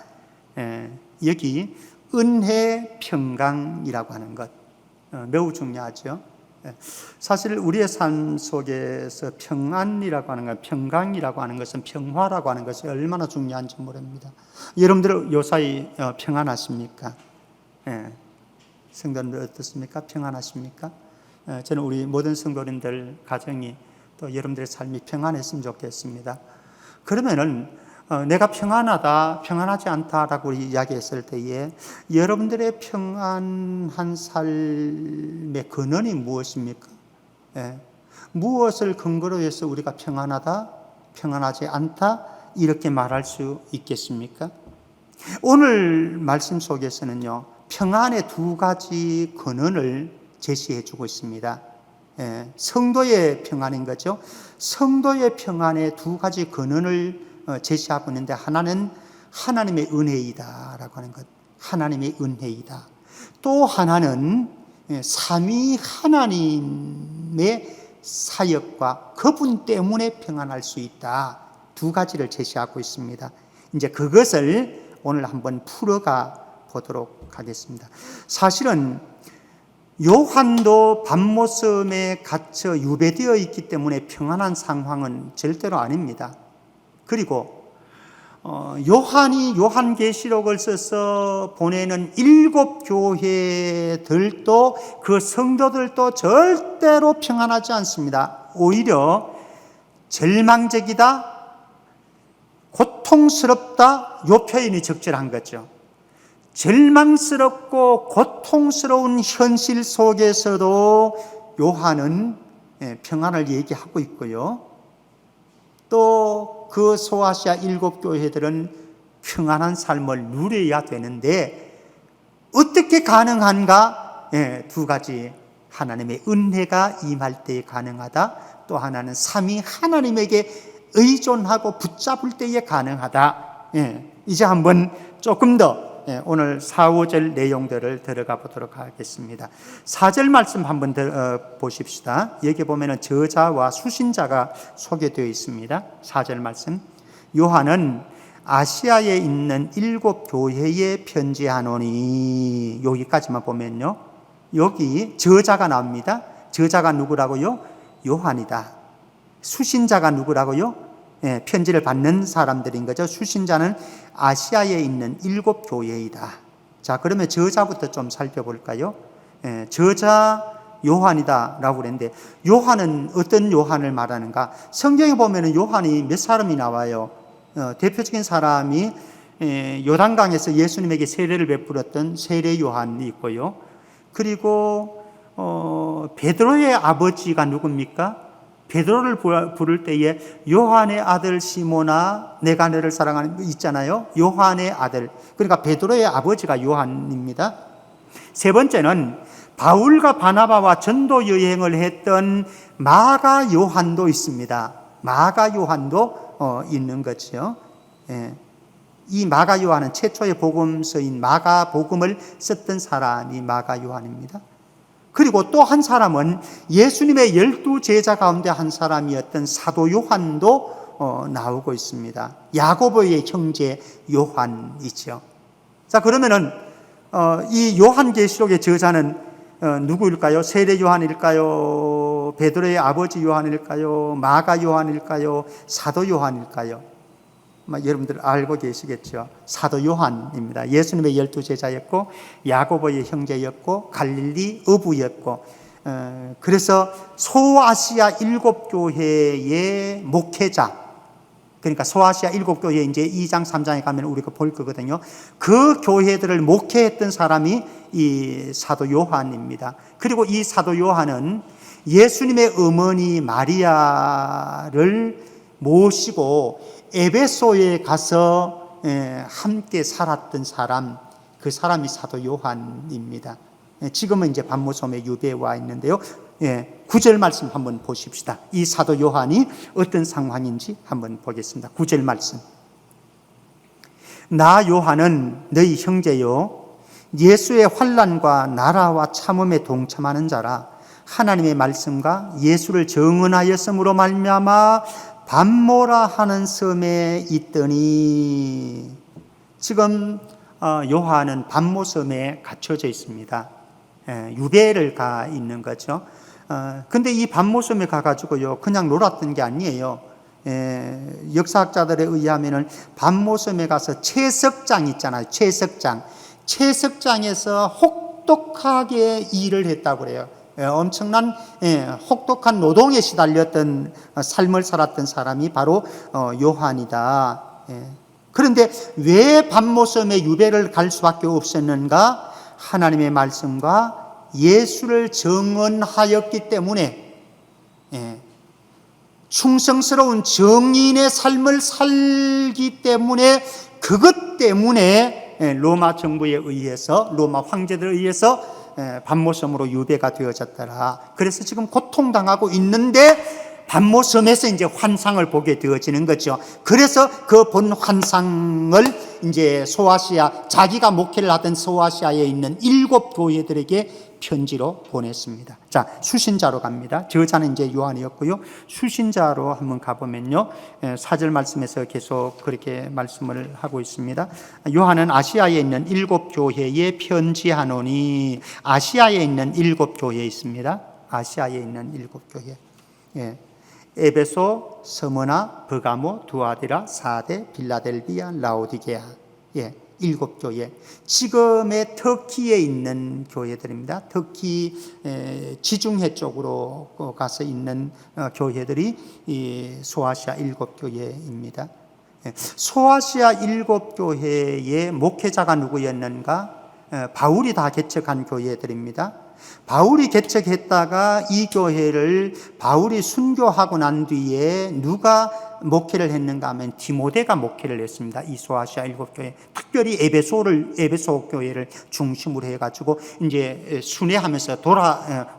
여기 은혜, 평강이라고 하는 것 매우 중요하죠. 사실 우리의 삶 속에서 평안이라고 하는 것, 평강이라고 하는 것은, 평화라고 하는 것이 얼마나 중요한지 모릅니다. 여러분들 요사이 평안하십니까? 성도님들 어떻습니까? 평안하십니까? 저는 우리 모든 성도님들 가정이 또 여러분들의 삶이 평안했으면 좋겠습니다. 그러면은 내가 평안하다, 평안하지 않다라고 이야기했을 때에 여러분들의 평안한 삶의 근원이 무엇입니까? 무엇을 근거로 해서 우리가 평안하다, 평안하지 않다 이렇게 말할 수 있겠습니까? 오늘 말씀 속에서는요, 평안의 두 가지 근원을 제시해 주고 있습니다. 성도의 평안인 거죠. 성도의 평안의 두 가지 근원을 제시하고 있는데, 하나는 하나님의 은혜이다라고 하는 것, 하나님의 은혜이다. 또 하나는 삼위 하나님의 사역과 그분 때문에 평안할 수 있다. 두 가지를 제시하고 있습니다. 이제 그것을 오늘 한번 풀어가 보도록 하겠습니다. 사실은 요한도 밤모섬에 갇혀 유배되어 있기 때문에 평안한 상황은 절대로 아닙니다. 그리고 요한이 요한계시록을 써서 보내는 7 교회들도 그 성도들도 절대로 평안하지 않습니다. 오히려 절망적이다, 고통스럽다, 요 표현이 적절한 거죠. 절망스럽고 고통스러운 현실 속에서도 요한은 평안을 얘기하고 있고요. 또 그 소아시아 7 교회들은 평안한 삶을 누려야 되는데 어떻게 가능한가? 두 가지, 하나님의 은혜가 임할 때에 가능하다, 또 하나는 삼위 하나님에게 의존하고 붙잡을 때에 가능하다. 이제 한번 조금 더 오늘 4, 5절 내용들을 들어가 보도록 하겠습니다. 4절 말씀 한번 보십시다. 여기 보면은 저자와 수신자가 소개되어 있습니다. 4절 말씀. 요한은 아시아에 있는 7 교회에 편지하노니, 여기까지만 보면요, 여기 저자가 나옵니다. 저자가 누구라고요? 요한이다. 수신자가 누구라고요? 편지를 받는 사람들인 거죠. 수신자는 아시아에 있는 7 교회이다. 자, 그러면 저자부터 좀 살펴볼까요? 저자 요한이다 라고 그랬는데, 요한은 어떤 요한을 말하는가? 성경에 보면 요한이 몇 사람이 나와요. 대표적인 사람이 요단강에서 예수님에게 세례를 베풀었던 세례 요한이 있고요. 그리고 베드로의 아버지가 누굽니까? 베드로를 부를 때에 요한의 아들 시모나 내가 너를 사랑하는 거 있잖아요. 요한의 아들. 그러니까 베드로의 아버지가 요한입니다. 세 번째는 바울과 바나바와 전도 여행을 했던 마가 요한도 있습니다. 마가 요한도 있는 거죠. 예. 이 마가 요한은 최초의 복음서인 마가 복음을 썼던 사람이 마가 요한입니다. 그리고 또 한 사람은 예수님의 12 제자 가운데 한 사람이었던 사도 요한도 나오고 있습니다. 야고보의 형제 요한이죠. 자, 그러면은 이 요한계시록의 저자는 누구일까요? 세례 요한일까요? 베드로의 아버지 요한일까요? 마가 요한일까요? 사도 요한일까요? 여러분들 알고 계시겠죠. 사도 요한입니다. 예수님의 12 제자였고 야고보의 형제였고 갈릴리 어부였고 그래서 소아시아 7교회의 목회자, 그러니까 소아시아 7교회 이제 2장 3장에 가면 우리가 볼 거거든요. 그 교회들을 목회했던 사람이 이 사도 요한입니다. 그리고 이 사도 요한은 예수님의 어머니 마리아를 모시고 에베소에 가서 함께 살았던 사람, 그 사람이 사도 요한입니다. 지금은 이제 반모섬에 유배에 와 있는데요. 9절 말씀 한번 보십시다. 이 사도 요한이 어떤 상황인지 한번 보겠습니다. 9절 말씀. 나 요한은 너희 형제요 예수의 환난과 나라와 참음에 동참하는 자라. 하나님의 말씀과 예수를 증언하였으므로 말미암아 반모라 하는 섬에 있더니, 지금 요한은 반모섬에 갇혀져 있습니다. 유배를 가 있는 거죠. 근데 이 반모섬에 가가지고요 그냥 놀았던 게 아니에요. 역사학자들에 의하면은 반모섬에 가서 채석장 있잖아요. 채석장에서 혹독하게 일을 했다고 그래요. 엄청난 혹독한 노동에 시달렸던 삶을 살았던 사람이 바로 요한이다. 그런데 왜 반모섬에 유배를 갈 수밖에 없었는가? 하나님의 말씀과 예수를 증언하였기 때문에, 충성스러운 정인의 삶을 살기 때문에, 그것 때문에 로마 정부에 의해서, 로마 황제들에 의해서 반모섬으로 유배가 되어졌더라. 그래서 지금 고통당하고 있는데 반모섬에서 이제 환상을 보게 되어지는 거죠. 그래서 그 본 환상을 이제 소아시아, 자기가 목회를 하던 소아시아에 있는 7 교회들에게 편지로 보냈습니다. 자, 수신자로 갑니다. 저자는 이제 요한이었고요. 수신자로 한번 가보면요, 4절 말씀에서 계속 그렇게 말씀을 하고 있습니다. 요한은 아시아에 있는 7 교회에 편지하노니, 아시아에 있는 7 교회 있습니다. 아시아에 있는 7 교회. 에베소, 스무나, 버가모, 두아디라, 사데, 빌라델비아, 라오디게아. 7 교회. 지금의 터키에 있는 교회들입니다. 터키 지중해 쪽으로 가서 있는 교회들이 이 소아시아 7 교회입니다. 소아시아 7 교회의 목회자가 누구였는가? 바울이 다 개척한 교회들입니다. 바울이 개척했다가 이 교회를 바울이 순교하고 난 뒤에 누가 목회를 했는가 하면 디모데가 목회를 했습니다. 이 소아시아 7 교회, 특별히 에베소 교회를 중심으로 해가지고 이제 순회하면서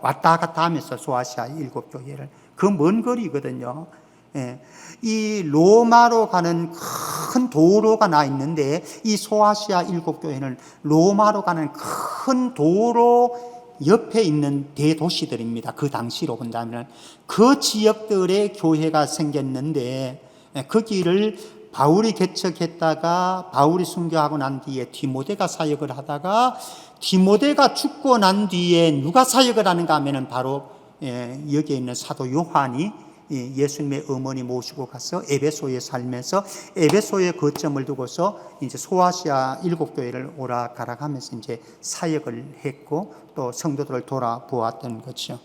왔다 갔다 하면서 소아시아 7 교회를, 그 먼 거리거든요. 이 로마로 가는 큰 도로가 나 있는데, 이 소아시아 7 교회는 로마로 가는 큰 도로 옆에 있는 대도시들입니다. 그 당시로 본다면 그 지역들의 교회가 생겼는데, 거기를 바울이 개척했다가 바울이 순교하고 난 뒤에 디모데가 사역을 하다가, 디모데가 죽고 난 뒤에 누가 사역을 하는가 하면은 바로 여기에 있는 사도 요한이 예수님의 어머니 모시고 가서 에베소에 살면서 에베소에 거점을 두고서 이제 소아시아 7 교회를 오락가락하면서 이제 사역을 했고 또 성도들을 돌아보았던 거죠.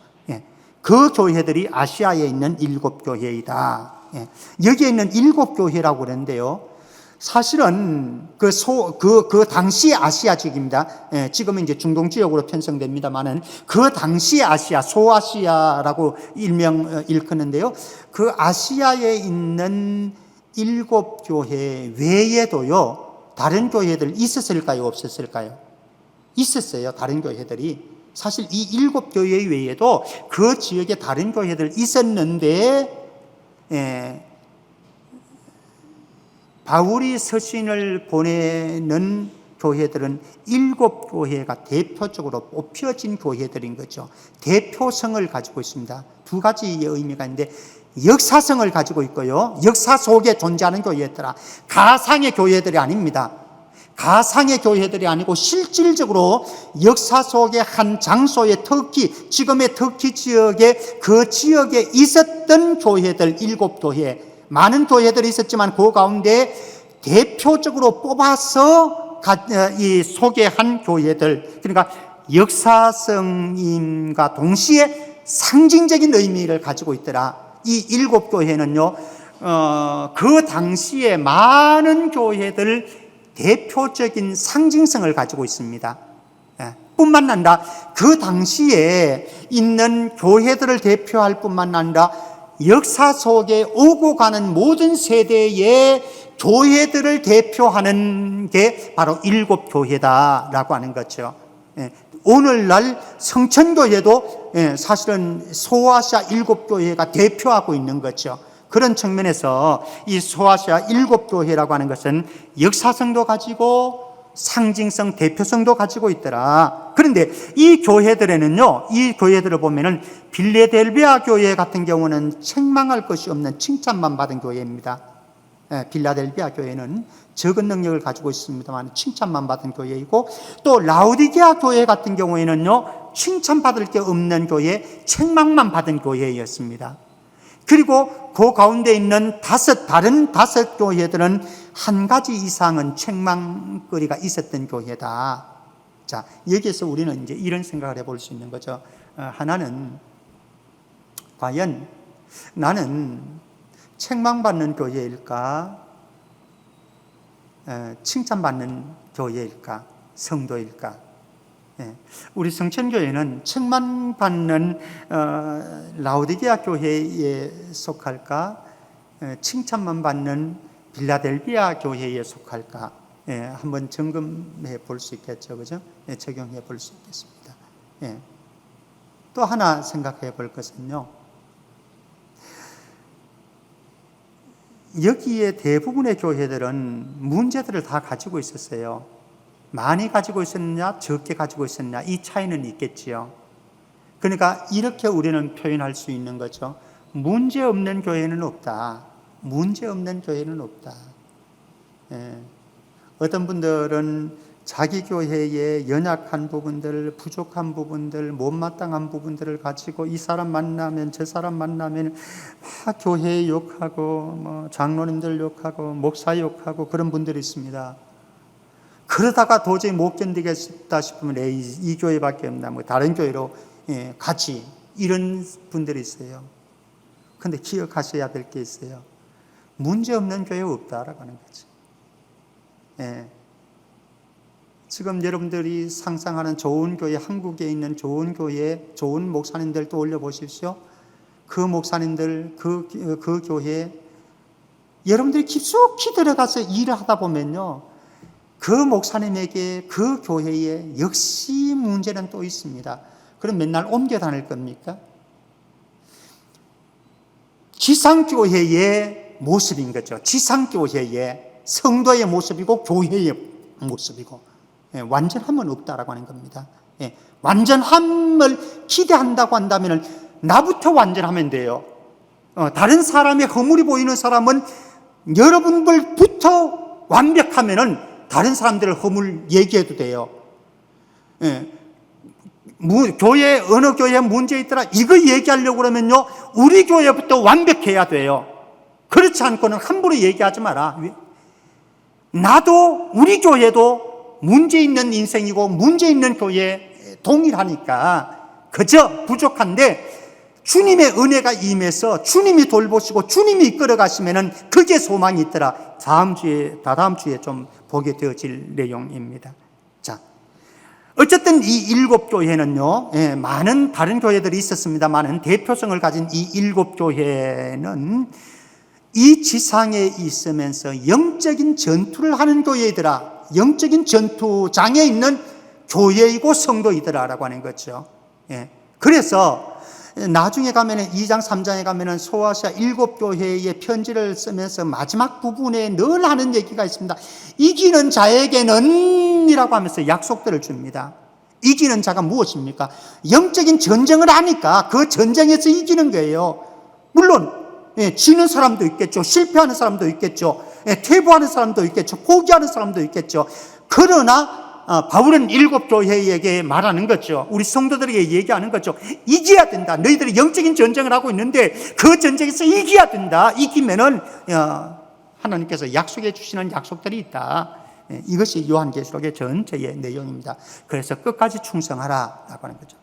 그 교회들이 아시아에 있는 7 교회이다. 여기에 있는 7 교회라고 그러는데요, 사실은 그 당시 아시아 지역입니다. 예, 지금은 이제 중동 지역으로 편성됩니다만은 그 당시 아시아, 소아시아라고 일컫는데요. 그 아시아에 있는 7교회 외에도요, 다른 교회들 있었을까요? 없었을까요? 있었어요. 다른 교회들이. 사실 이 7교회 외에도 그 지역에 다른 교회들 있었는데, 예, 바울이 서신을 보내는 교회들은 7교회가 대표적으로 뽑혀진 교회들인 거죠. 대표성을 가지고 있습니다. 두 가지의 의미가 있는데, 역사성을 가지고 있고요, 역사 속에 존재하는 교회들아, 가상의 교회들이 아닙니다. 가상의 교회들이 아니고 실질적으로 역사 속의 한 장소의 터키, 지금의 터키 지역에, 그 지역에 있었던 교회들 7교회, 많은 교회들이 있었지만 그 가운데 대표적으로 뽑아서 소개한 교회들, 그러니까 역사성임과 동시에 상징적인 의미를 가지고 있더라. 이 7교회는요, 그 당시에 많은 교회들 대표적인 상징성을 가지고 있습니다. 뿐만 아니라 그 당시에 있는 교회들을 대표할 뿐만 아니라 역사 속에 오고 가는 모든 세대의 교회들을 대표하는 게 바로 7교회다라고 하는 거죠. 오늘날 성천교회도 사실은 소아시아 7교회가 대표하고 있는 거죠. 그런 측면에서 이 소아시아 7교회라고 하는 것은 역사성도 가지고 상징성, 대표성도 가지고 있더라. 그런데 이 교회들에는요, 이 교회들을 보면은 빌레델비아 교회 같은 경우는 책망할 것이 없는 칭찬만 받은 교회입니다. 빌라델비아 교회는 적은 능력을 가지고 있습니다만 칭찬만 받은 교회이고, 또 라우디게아 교회 같은 경우에는요, 칭찬받을 게 없는 교회, 책망만 받은 교회였습니다. 그리고 그 가운데 있는 다른 다섯 교회들은 한 가지 이상은 책망거리가 있었던 교회다. 자, 여기에서 우리는 이제 이런 생각을 해볼 수 있는 거죠. 하나는, 과연 나는 책망받는 교회일까? 칭찬받는 교회일까? 성도일까? 우리 성천교회는 책망받는 라우디게아 교회에 속할까? 칭찬만 받는 빌라델비아 교회에 속할까? 한번 점검해 볼 수 있겠죠, 그죠? 적용해 볼 수 있겠습니다. 또 하나 생각해 볼 것은요, 여기에 대부분의 교회들은 문제들을 다 가지고 있었어요. 많이 가지고 있었느냐, 적게 가지고 있었느냐, 이 차이는 있겠지요. 그러니까 이렇게 우리는 표현할 수 있는 거죠. 문제 없는 교회는 없다. 문제 없는 교회는 없다. 어떤 분들은 자기 교회의 연약한 부분들, 부족한 부분들, 못마땅한 부분들을 가지고 이 사람 만나면 저 사람 만나면 막 교회 욕하고 장로님들 욕하고 목사 욕하고 그런 분들이 있습니다. 그러다가 도저히 못 견디겠다 싶으면 이 교회밖에 없나, 다른 교회로 같이, 이런 분들이 있어요. 근데 기억하셔야 될 게 있어요. 문제 없는 교회 없다라고 하는 거죠. 지금 여러분들이 상상하는 좋은 교회, 한국에 있는 좋은 교회, 좋은 목사님들도 올려보십시오. 그 목사님들, 그 교회, 여러분들이 깊숙이 들어가서 일을 하다 보면요, 그 목사님에게, 그 교회에 역시 문제는 또 있습니다. 그럼 맨날 옮겨 다닐 겁니까? 지상교회의 모습인 거죠. 지상교회의 성도의 모습이고 교회의 모습이고, 완전함은 없다라고 하는 겁니다. 완전함을 기대한다고 한다면 나부터 완전하면 돼요. 다른 사람의 허물이 보이는 사람은 여러분들부터 완벽하면은 다른 사람들의 허물 얘기해도 돼요. 교회, 어느 교회에 문제 있더라, 이거 얘기하려고 그러면요, 우리 교회부터 완벽해야 돼요. 그렇지 않고는 함부로 얘기하지 마라. 나도, 우리 교회도 문제 있는 인생이고 문제 있는 교회 동일하니까 그저 부족한데, 주님의 은혜가 임해서 주님이 돌보시고 주님이 이끌어 가시면은 그게 소망이 있더라. 다다음 주에 좀 보게 되어질 내용입니다. 자, 어쨌든 이 7교회는요, 많은 다른 교회들이 있었습니다만은 대표성을 가진 이 7교회는 이 지상에 있으면서 영적인 전투를 하는 교회이더라. 영적인 전투장에 있는 교회이고 성도이더라라고 하는 거죠. 그래서 나중에 가면은 2장 3장에 가면은 소아시아 7교회의 편지를 쓰면서 마지막 부분에 늘 하는 얘기가 있습니다. 이기는 자에게는 이라고 하면서 약속들을 줍니다. 이기는 자가 무엇입니까? 영적인 전쟁을 하니까 그 전쟁에서 이기는 거예요. 물론 지는 사람도 있겠죠. 실패하는 사람도 있겠죠. 퇴보하는 사람도 있겠죠. 포기하는 사람도 있겠죠. 그러나 바울은 7교회에게 말하는 거죠. 우리 성도들에게 얘기하는 거죠. 이겨야 된다. 너희들이 영적인 전쟁을 하고 있는데 그 전쟁에서 이겨야 된다. 이기면은 하나님께서 약속해 주시는 약속들이 있다. 이것이 요한계시록의 전체의 내용입니다. 그래서 끝까지 충성하라 라고 하는 거죠.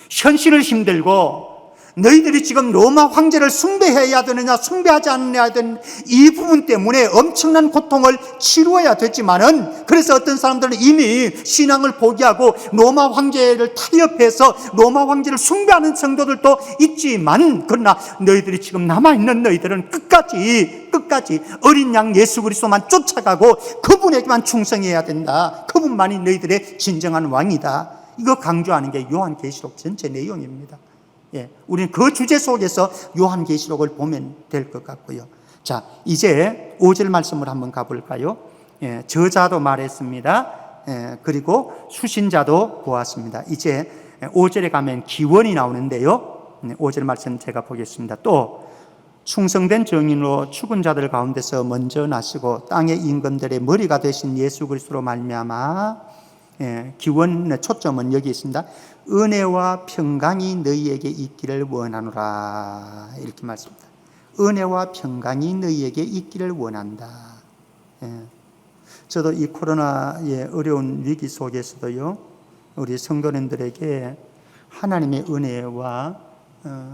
현실을 힘들고 너희들이 지금 로마 황제를 숭배해야 되느냐 숭배하지 않느냐 되는 이 부분 때문에 엄청난 고통을 치루어야 되지만은, 그래서 어떤 사람들은 이미 신앙을 포기하고 로마 황제를 타협해서 로마 황제를 숭배하는 성도들도 있지만, 그러나 너희들이 지금 남아있는 너희들은 끝까지 어린 양 예수 그리스도만 쫓아가고 그분에게만 충성해야 된다. 그분만이 너희들의 진정한 왕이다. 이거 강조하는 게 요한계시록 전체 내용입니다. 우리는 그 주제 속에서 요한계시록을 보면 될 것 같고요. 자, 이제 5절 말씀을 한번 가볼까요? 저자도 말했습니다. 그리고 수신자도 보았습니다. 이제 5절에 가면 기원이 나오는데요. 5절 말씀 제가 보겠습니다. 또 충성된 정인으로 죽은 자들 가운데서 먼저 나시고 땅의 임금들의 머리가 되신 예수 그리스도로 말미암아, 기원의 초점은 여기 있습니다. 은혜와 평강이 너희에게 있기를 원하노라, 이렇게 말씀합니다. 은혜와 평강이 너희에게 있기를 원한다. 저도 이 코로나의 어려운 위기 속에서도요, 우리 성도님들에게 하나님의 은혜와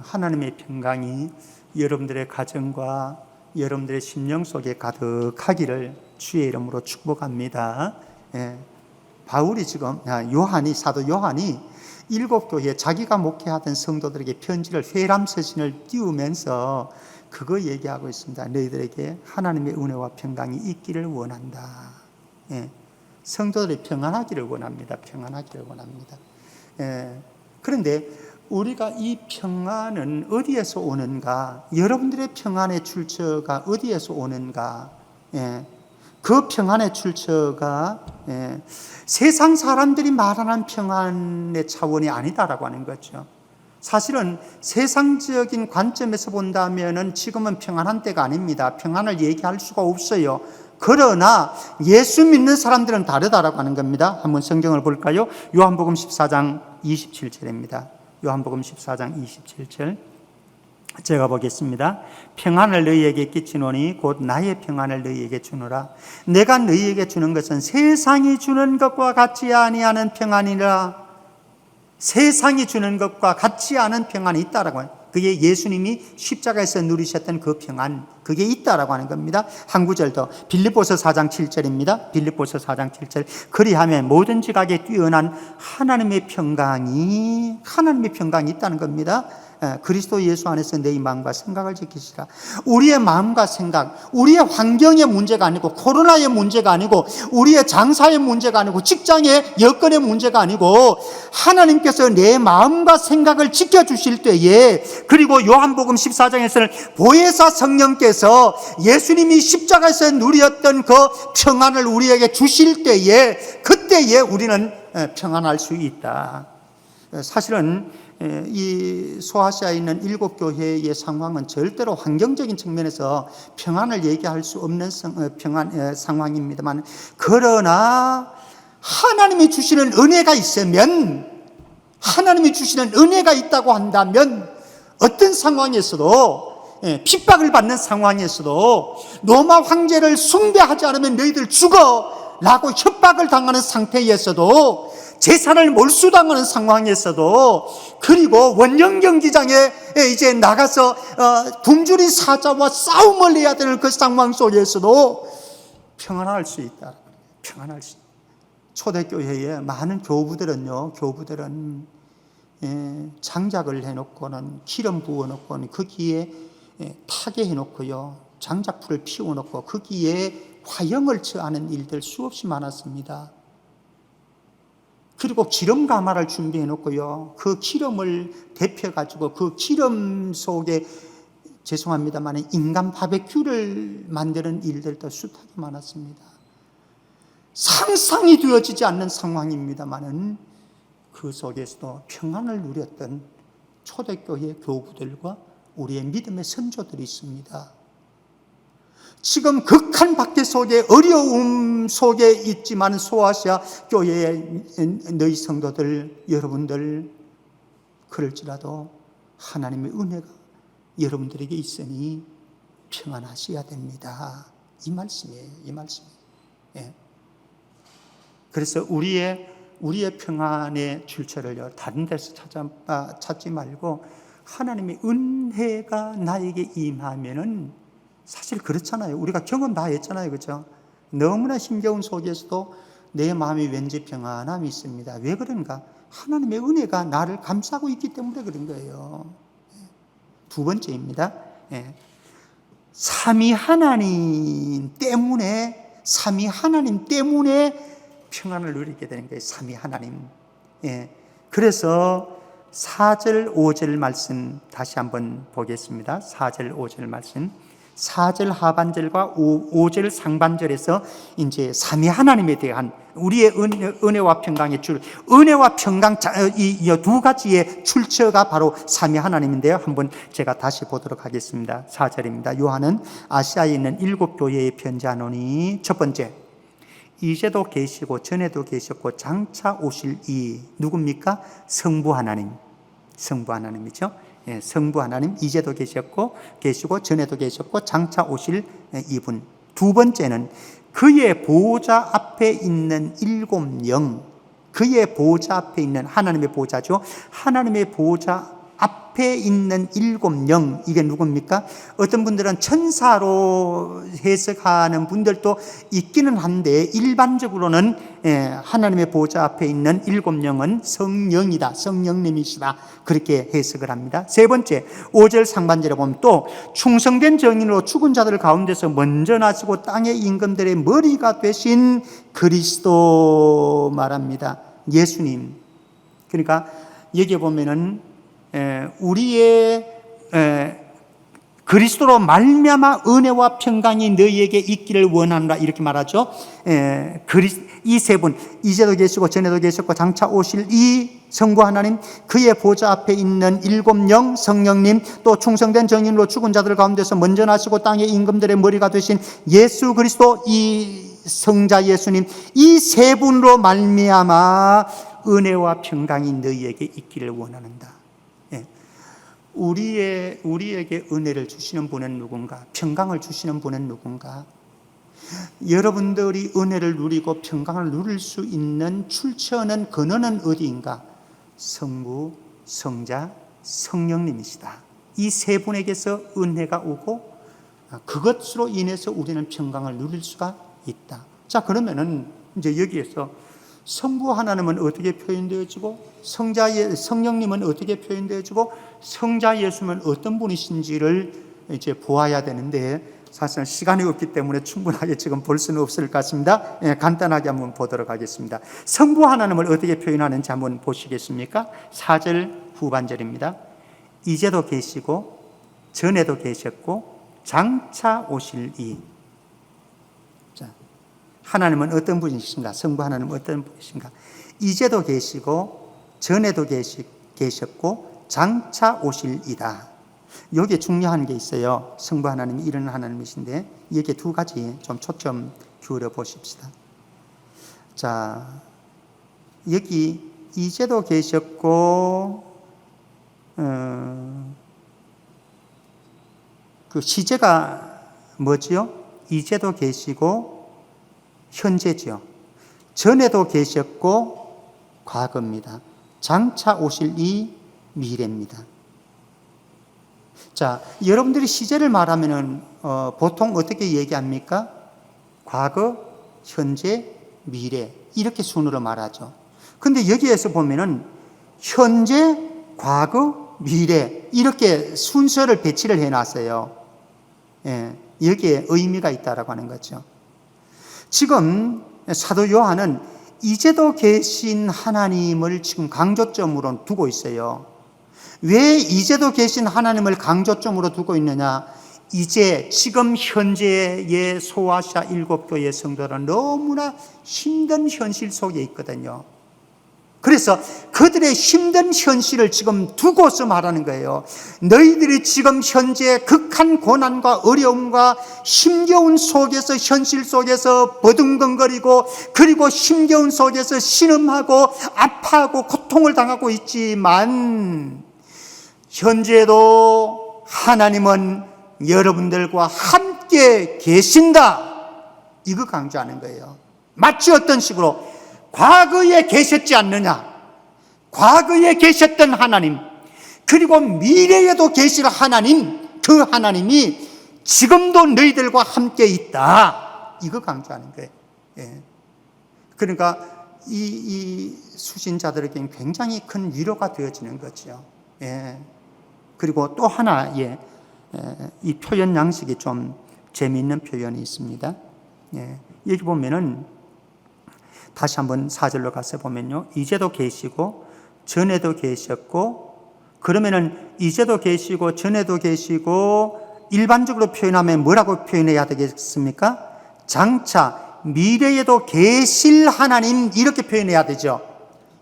하나님의 평강이 여러분들의 가정과 여러분들의 심령 속에 가득하기를 주의 이름으로 축복합니다. 바울이 지금 사도 요한이 7교회 자기가 목회하던 성도들에게 편지를 회람서신을 띄우면서 그거 얘기하고 있습니다. 너희들에게 하나님의 은혜와 평강이 있기를 원한다. 성도들이 평안하기를 원합니다. 평안하기를 원합니다. 그런데 우리가 이 평안은 어디에서 오는가? 여러분들의 평안의 출처가 어디에서 오는가? 그 평안의 출처가 세상 사람들이 말하는 평안의 차원이 아니다라고 하는 거죠. 사실은 세상적인 관점에서 본다면은 지금은 평안한 때가 아닙니다. 평안을 얘기할 수가 없어요. 그러나 예수 믿는 사람들은 다르다라고 하는 겁니다. 한번 성경을 볼까요? 요한복음 14장 27절입니다. 요한복음 14장 27절 제가 보겠습니다. 평안을 너희에게 끼치노니 곧 나의 평안을 너희에게 주노라. 내가 너희에게 주는 것은 세상이 주는 것과 같지 아니하는 평안이라. 세상이 주는 것과 같지 않은 평안이 있다라고 해요. 그게 예수님이 십자가에서 누리셨던 그 평안, 그게 있다라고 하는 겁니다. 한 구절 더, 빌립보서 4장 7절입니다. 빌립보서 4장 7절. 그리하면 모든 지각에 뛰어난 하나님의 평강이 있다는 겁니다. 그리스도 예수 안에서 내 마음과 생각을 지키시라. 우리의 마음과 생각, 우리의 환경의 문제가 아니고, 코로나의 문제가 아니고, 우리의 장사의 문제가 아니고, 직장의 여건의 문제가 아니고, 하나님께서 내 마음과 생각을 지켜주실 때에, 그리고 요한복음 14장에서는 보혜사 성령께서 예수님이 십자가에서 누렸던 그 평안을 우리에게 주실 때에, 그때에 우리는 평안할 수 있다. 사실은 이 소아시아에 있는 7교회의 상황은 절대로 환경적인 측면에서 평안을 얘기할 수 없는 상황입니다만, 그러나 하나님이 주시는 은혜가 있으면, 하나님이 주시는 은혜가 있다고 한다면, 어떤 상황에서도, 핍박을 받는 상황에서도, 로마 황제를 숭배하지 않으면 너희들 죽어 라고 협박을 당하는 상태에서도 재산을 몰수당하는 상황에서도, 그리고 원정 경기장에 이제 나가서 굶주린 사자와 싸움을 해야 되는 그 상황 속에서도 평안할 수 있다. 평안할 수 있다. 초대교회에 많은 교부들은 장작을 해놓고는 기름 부어놓고는 거기에 타게 해놓고요, 장작불을 피워놓고 거기에 화형을 처하는 일들 수없이 많았습니다. 그리고 기름 가마를 준비해놓고요, 그 기름을 데펴가지고 그 기름 속에, 죄송합니다만, 인간 바베큐를 만드는 일들도 숱하게 많았습니다. 상상이 되어지지 않는 상황입니다만은 그 속에서도 평안을 누렸던 초대교회 교부들과 우리의 믿음의 선조들이 있습니다. 지금 극한 박해 속에, 어려움 속에 있지만 소아시아 교회의 너희 성도들, 여러분들, 그럴지라도 하나님의 은혜가 여러분들에게 있으니 평안하셔야 됩니다. 이 말씀이에요. 이 말씀이에요. 예. 그래서 우리의 평안의 출처를요, 다른 데서 찾지 말고 하나님의 은혜가 나에게 임하면은, 사실 그렇잖아요. 우리가 경험 다 했잖아요. 그렇죠? 너무나 힘겨운 속에서도 내 마음이 왠지 평안함이 있습니다. 왜 그런가? 하나님의 은혜가 나를 감싸고 있기 때문에 그런 거예요. 두 번째입니다. 삼위 하나님 때문에 평안을 누리게 되는 거예요. 삼위 하나님. 그래서 4절 5절 말씀 다시 한번 보겠습니다. 4절 5절 말씀. 4절 하반절과 5절 상반절에서 이제 삼위 하나님에 대한 우리의 은혜와 평강의 은혜와 평강, 이 두 가지의 출처가 바로 삼위 하나님인데요. 한번 제가 다시 보도록 하겠습니다. 4절입니다. 요한은 아시아에 있는 7교회에 편지하노니, 첫 번째, 이제도 계시고 전에도 계셨고 장차 오실 이 누굽니까? 성부 하나님이죠. 성부 하나님, 이제도 계시고 전에도 계셨고 장차 오실 이분. 두 번째는 그의 보좌 앞에 있는 7영, 그의 보좌 앞에 있는, 하나님의 보좌죠. 하나님의 보좌 앞에 있는 7영, 이게 누굽니까? 어떤 분들은 천사로 해석하는 분들도 있기는 한데, 일반적으로는 하나님의 보좌 앞에 있는 7영은 성령이다, 성령님이시다, 그렇게 해석을 합니다. 세 번째, 5절 상반절에 보면 또 충성된 정인으로 죽은 자들 가운데서 먼저 나시고 땅의 임금들의 머리가 되신 그리스도 말합니다. 예수님. 그러니까 여기 보면은 우리의 그리스도로 말미암아 은혜와 평강이 너희에게 있기를 원한다, 이렇게 말하죠. 이 세 분, 이제도 계시고 전에도 계셨고 장차 오실 이 성부 하나님, 그의 보좌 앞에 있는 7영, 성령님, 또 충성된 정인으로 죽은 자들 가운데서 먼저 나시고 땅의 임금들의 머리가 되신 예수 그리스도, 이 성자 예수님, 이 세 분으로 말미암아 은혜와 평강이 너희에게 있기를 원한다. 우리에게 은혜를 주시는 분은 누군가? 평강을 주시는 분은 누군가? 여러분들이 은혜를 누리고 평강을 누릴 수 있는 출처는, 근원은 어디인가? 성부, 성자, 성령님이시다. 이 세 분에게서 은혜가 오고 그것으로 인해서 우리는 평강을 누릴 수가 있다. 자, 그러면은 이제 여기에서 성부 하나님은 어떻게 표현되어지고, 성령님은 어떻게 표현되어지고, 성자 예수는 어떤 분이신지를 이제 보아야 되는데, 사실은 시간이 없기 때문에 충분하게 지금 볼 수는 없을 것 같습니다. 간단하게 한번 보도록 하겠습니다. 성부 하나님을 어떻게 표현하는지 한번 보시겠습니까? 4절 후반절입니다. 이제도 계시고 전에도 계셨고 장차 오실 이. 하나님은 어떤 분이신가? 성부 하나님은 어떤 분이신가? 이제도 계시고 전에도 계셨고 장차 오실 이다. 여기에 중요한 게 있어요. 성부 하나님이 이런 하나님이신데, 여기에 두 가지 좀 초점 기울여 보십시다. 자, 여기 이제도 계셨고 그 시제가 뭐지요? 이제도 계시고 현재죠. 전에도 계셨고 과거입니다. 장차 오실 이 미래입니다. 자, 여러분들이 시제를 말하면은 보통 어떻게 얘기합니까? 과거, 현재, 미래 이렇게 순으로 말하죠. 근데 여기에서 보면은 현재, 과거, 미래 이렇게 순서를 배치를 해놨어요. 예, 여기에 의미가 있다라고 하는 거죠. 지금 사도 요한은 이제도 계신 하나님을 지금 강조점으로 두고 있어요. 왜 이제도 계신 하나님을 강조점으로 두고 있느냐? 이제 지금 현재의 소아시아 7교회 성도는 너무나 힘든 현실 속에 있거든요. 그래서 그들의 힘든 현실을 지금 두고서 말하는 거예요. 너희들이 지금 현재 극한 고난과 어려움과 힘겨운 속에서, 현실 속에서 버둥덩거리고, 그리고 힘겨운 속에서 신음하고 아파하고 고통을 당하고 있지만 현재도 하나님은 여러분들과 함께 계신다, 이거 강조하는 거예요. 마치 어떤 식으로 과거에 계셨지 않느냐, 과거에 계셨던 하나님, 그리고 미래에도 계실 하나님, 그 하나님이 지금도 너희들과 함께 있다, 이거 강조하는 거예요. 예. 그러니까 이 수신자들에게는 굉장히 큰 위로가 되어지는 거죠. 예. 그리고 또 하나의 이 표현 양식이 좀 재미있는 표현이 있습니다. 예. 여기 보면은 다시 한번 4절로 가서 보면요, 이제도 계시고 전에도 계셨고, 그러면은 이제도 계시고 전에도 계시고 일반적으로 표현하면 뭐라고 표현해야 되겠습니까? 장차 미래에도 계실 하나님, 이렇게 표현해야 되죠.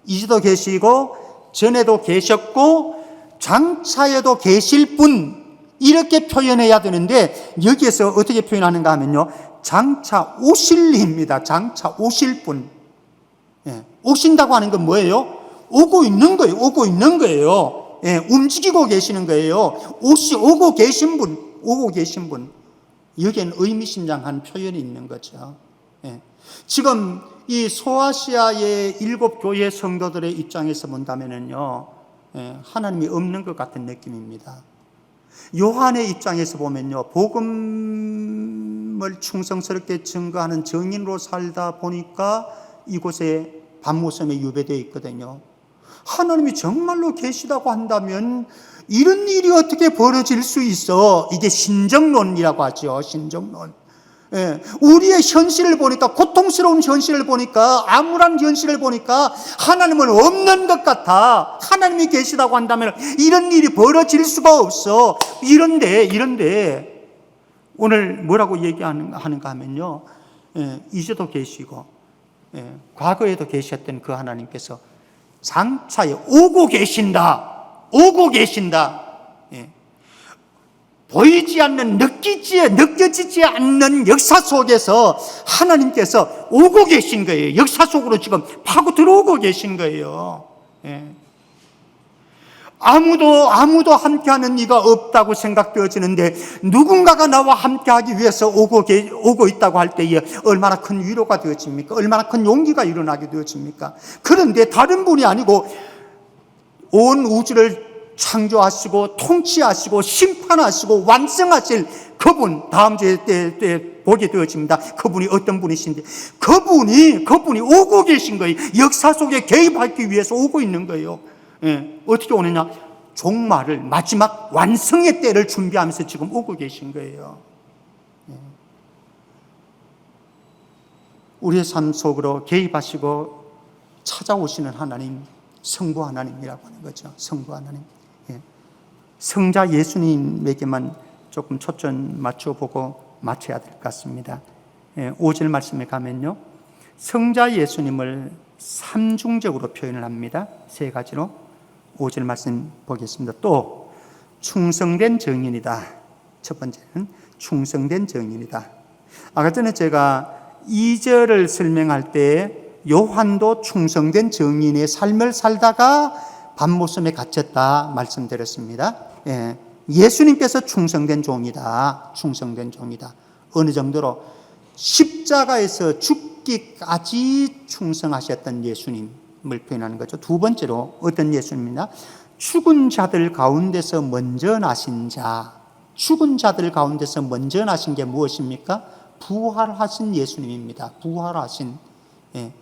이제도 계시고 전에도 계셨고 장차에도 계실 분, 이렇게 표현해야 되는데 여기에서 어떻게 표현하는가 하면요, 장차 오실입니다. 장차 오실 분. 예, 오신다고 하는 건 뭐예요? 오고 있는 거예요. 오고 있는 거예요. 예, 움직이고 계시는 거예요. 오고 계신 분, 오고 계신 분. 여기에는 의미심장한 표현이 있는 거죠. 예. 지금 이 소아시아의 7교회 성도들의 입장에서 본다면은요, 예, 하나님이 없는 것 같은 느낌입니다. 요한의 입장에서 보면요, 복음을 충성스럽게 증거하는 증인으로 살다 보니까 이곳에 밤모섬에 유배되어 있거든요. 하나님이 정말로 계시다고 한다면 이런 일이 어떻게 벌어질 수 있어? 이게 신정론이라고 하죠. 신정론. 예, 우리의 현실을 보니까, 고통스러운 현실을 보니까, 암울한 현실을 보니까 하나님은 없는 것 같아. 하나님이 계시다고 한다면 이런 일이 벌어질 수가 없어. 이런데 오늘 뭐라고 얘기하는가 하면요, 예, 이제도 계시고, 예, 과거에도 계셨던 그 하나님께서 장차에 오고 계신다. 오고 계신다. 예. 보이지 않는, 느껴지지 않는 역사 속에서 하나님께서 오고 계신 거예요. 역사 속으로 지금 파고 들어오고 계신 거예요. 예. 아무도 함께하는 이가 없다고 생각되어지는데 누군가가 나와 함께하기 위해서 오고 있다고 할 때에 얼마나 큰 위로가 되어집니까? 얼마나 큰 용기가 일어나게 되어집니까? 그런데 다른 분이 아니고 온 우주를 창조하시고 통치하시고 심판하시고 완성하실 그분, 다음 주에 때 보게 되어집니다. 그분이 어떤 분이신데, 그분이 오고 계신 거예요. 역사 속에 개입하기 위해서 오고 있는 거예요. 예, 어떻게 오느냐? 종말을, 마지막 완성의 때를 준비하면서 지금 오고 계신 거예요. 예. 우리의 삶 속으로 개입하시고 찾아오시는 하나님, 성부 하나님이라고 하는 거죠. 성부 하나님. 예. 성자 예수님에게만 조금 초점 맞춰보고 마쳐야 될 것 같습니다. 예, 5절 말씀에 가면요, 성자 예수님을 삼중적으로 표현을 합니다. 세 가지로. 5절 말씀 보겠습니다. 또 충성된 증인이다. 첫 번째는 충성된 증인이다. 아까 전에 제가 2절을 설명할 때 요한도 충성된 증인의 삶을 살다가 밤모섬에 갇혔다 말씀드렸습니다. 예, 예수님께서 충성된 종이다. 충성된 종이다. 어느 정도로 십자가에서 죽기까지 충성하셨던 예수님, 표현하는 거죠. 두 번째로 어떤 예수님이냐? 죽은 자들 가운데서 먼저 나신 자. 죽은 자들 가운데서 먼저 나신 게 무엇입니까? 부활하신 예수님입니다. 부활하신. 예.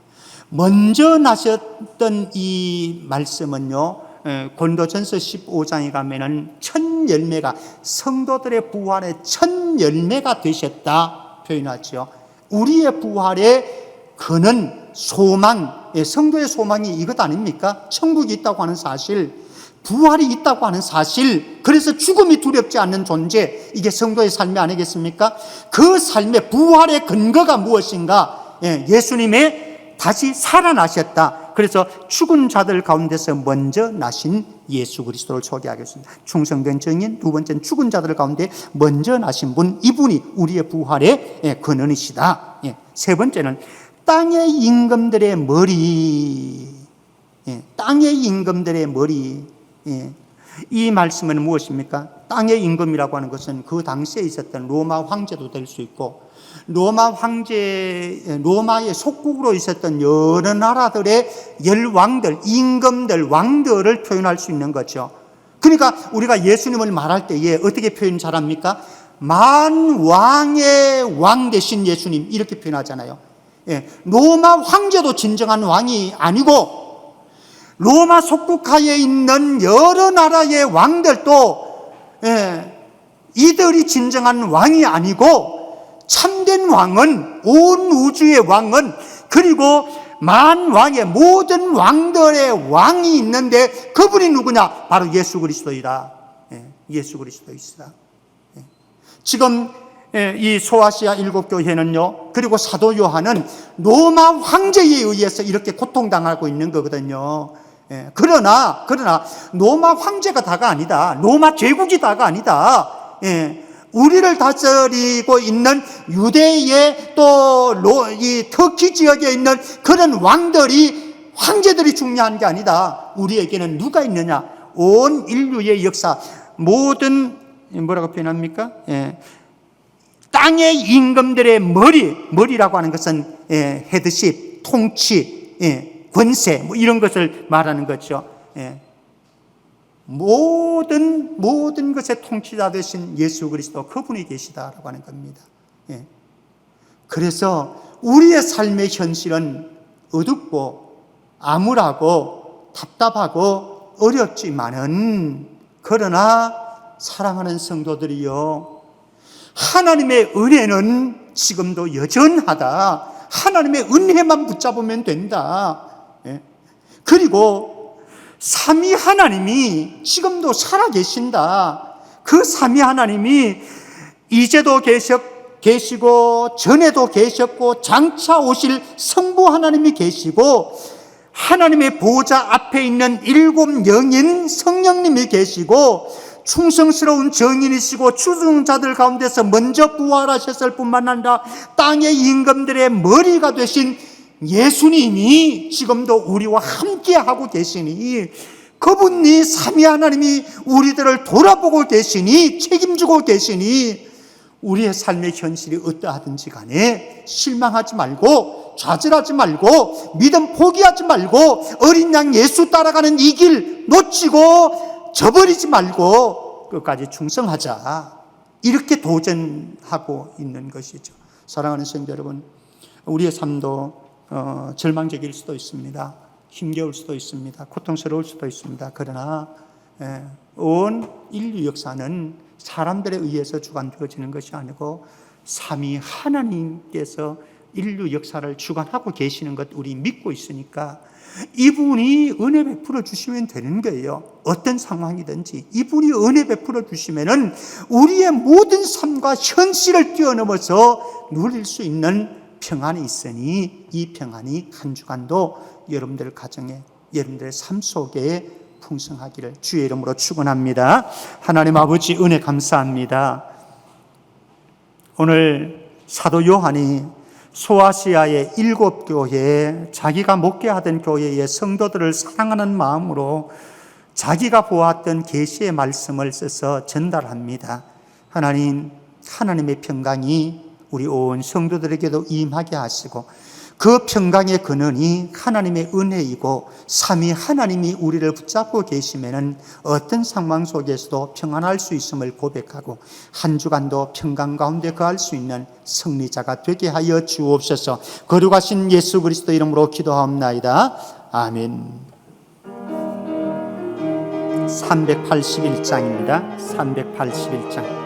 먼저 나셨던 이 말씀은요, 고린도전서 15장에 가면은 첫 열매가, 성도들의 부활의 첫 열매가 되셨다 표현하죠. 우리의 부활의 근원, 소망, 성도의 소망이 이것 아닙니까? 천국이 있다고 하는 사실, 부활이 있다고 하는 사실, 그래서 죽음이 두렵지 않는 존재, 이게 성도의 삶이 아니겠습니까? 그 삶의 부활의 근거가 무엇인가? 예수님의 다시 살아나셨다. 그래서 죽은 자들 가운데서 먼저 나신 예수 그리스도를 소개하겠습니다. 충성된 증인, 두 번째는 죽은 자들 가운데 먼저 나신 분, 이분이 우리의 부활의 근원이시다. 세 번째는 땅의 임금들의 머리, 땅의 임금들의 머리. 이 말씀은 무엇입니까? 땅의 임금이라고 하는 것은 그 당시에 있었던 로마 황제도 될 수 있고, 로마의 속국으로 있었던 여러 나라들의 열왕들, 임금들, 왕들을 표현할 수 있는 거죠. 그러니까 우리가 예수님을 말할 때에 어떻게 표현 잘합니까? 만왕의 왕 되신 예수님, 이렇게 표현하잖아요. 로마 황제도 진정한 왕이 아니고, 로마 속국하에 있는 여러 나라의 왕들도 이들이 진정한 왕이 아니고, 참된 왕은, 온 우주의 왕은, 그리고 만왕의 모든 왕들의 왕이 있는데 그분이 누구냐? 바로 예수 그리스도이다. 예수 그리스도이시다. 지금 이 소아시아 일곱 교회는요, 그리고 사도 요한은 로마 황제에 의해서 이렇게 고통당하고 있는 거거든요. 그러나 로마 황제가 다가 아니다. 로마 제국이 다가 아니다. 우리를 다스리고 있는 유대의 또 이 터키 지역에 있는 그런 황제들이 중요한 게 아니다. 우리에게는 누가 있느냐? 온 인류의 역사, 모든 뭐라고 표현합니까? 땅의 임금들의 머리라고 하는 것은 헤드십, 통치, 권세, 뭐 이런 것을 말하는 거죠. 모든 것의 통치자 되신 예수 그리스도, 그분이 계시다라고 하는 겁니다. 그래서 우리의 삶의 현실은 어둡고 암울하고 답답하고 어렵지만은, 그러나 사랑하는 성도들이요, 하나님의 은혜는 지금도 여전하다. 하나님의 은혜만 붙잡으면 된다. 그리고 삼위 하나님이 지금도 살아계신다. 그 삼위 하나님이 이제도 계시고 전에도 계셨고 장차 오실 성부 하나님이 계시고, 하나님의 보좌 앞에 있는 일곱 영인 성령님이 계시고, 충성스러운 정인이시고 추종자들 가운데서 먼저 부활하셨을 뿐만 아니라 땅의 임금들의 머리가 되신 예수님이 지금도 우리와 함께하고 계시니, 그분이 삼위 하나님이 우리들을 돌아보고 계시니, 책임지고 계시니, 우리의 삶의 현실이 어떠하든지 간에 실망하지 말고, 좌절하지 말고, 믿음 포기하지 말고, 어린 양 예수 따라가는 이 길 놓치고 저버리지 말고 끝까지 충성하자. 이렇게 도전하고 있는 것이죠. 사랑하는 성도 여러분, 우리의 삶도 절망적일 수도 있습니다. 힘겨울 수도 있습니다. 고통스러울 수도 있습니다. 그러나 온 인류 역사는 사람들에 의해서 주관되어지는 것이 아니고 삼위 하나님께서 인류 역사를 주관하고 계시는 것 우리 믿고 있으니까, 이분이 은혜 베풀어 주시면 되는 거예요. 어떤 상황이든지 이분이 은혜 베풀어 주시면은 우리의 모든 삶과 현실을 뛰어넘어서 누릴 수 있는 평안이 있으니, 이 평안이 한 주간도 여러분들 가정에, 여러분들의 삶 속에 풍성하기를 주의 이름으로 축원합니다. 하나님 아버지, 은혜 감사합니다. 오늘 사도 요한이 소아시아의 일곱 교회, 자기가 목회하던 교회의 성도들을 사랑하는 마음으로 자기가 보았던 계시의 말씀을 써서 전달합니다. 하나님, 하나님의 평강이 우리 온 성도들에게도 임하게 하시고, 그 평강의 근원이 하나님의 은혜이고 삼위 하나님이 우리를 붙잡고 계시면은 어떤 상황 속에서도 평안할 수 있음을 고백하고 한 주간도 평강 가운데 거할 수 있는 승리자가 되게 하여 주옵소서. 거룩하신 예수 그리스도 이름으로 기도하옵나이다. 아멘. 381장입니다. 381장.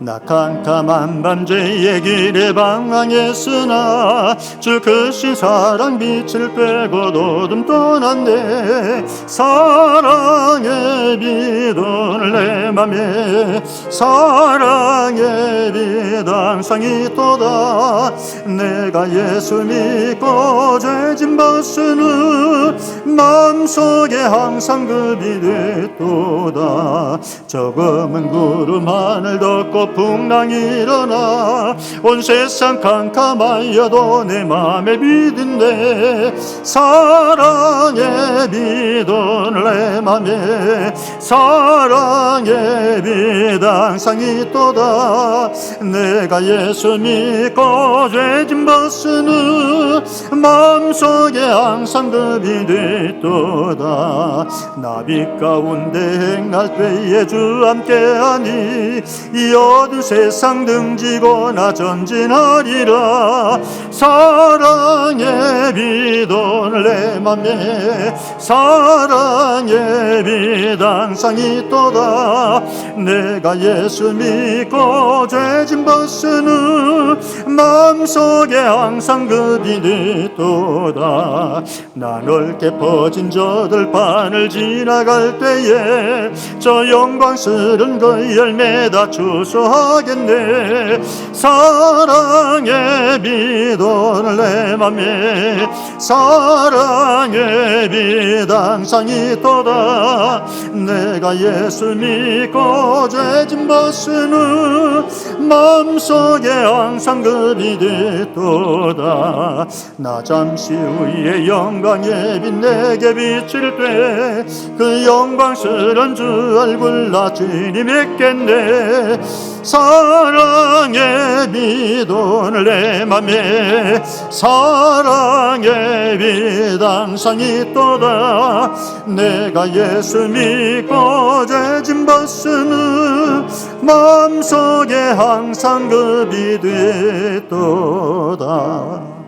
나 캄캄한 밤 죄의 길에 방황했으나 주 크신 사랑 빛을 빼고 어둠 떠났네. 사랑의 빛 오늘 내 맘에 사랑의 빛 항상 있도다. 내가 예수 믿고 죄짐 벗으는 마음속에 항상 그 빛이 있도다. 조금은 구름 하늘 덮고 풍랑이 일어나 온 세상 캄캄하여도 내 맘에 빛인데 사랑의 빛 오늘 내 맘에 사랑의 빛 항상 있도다. 내가 예수 믿고 죄짐 벗으는 마음속에 항상 그 빛이 있도다. 나빛 가운데 행할 때에 주 함께하니 이 어두운 세상 등지고 나 전진하리라. 사랑의 빛 오늘 내 맘에 사랑의 빛 항상 있도다. 내가 예수 믿고 죄짐 벗으는 마음속에 항상 그 빛이 있도다. 나 넓게 퍼진 저 들판을 지나갈 때에 저 영광스런 그 열매 다 추수하겠네. 사랑의 빛 오늘 내 맘에 사랑의 빛 항상 있도다. 내가 예수 믿고 죄짐 벗으는 마음속에 항상 그 빛이 있도다. 나 잠시 후에 영광의 빛 내게 비칠 때 그 영광스런 주 얼굴 나 주님 뵙겠네. 사랑의 빛 오늘 내 맘에 사랑의 빛 항상 있도다. 내가 예수 믿고 죄짐 벗으는 마음속에 항상 그 빛이 있도다.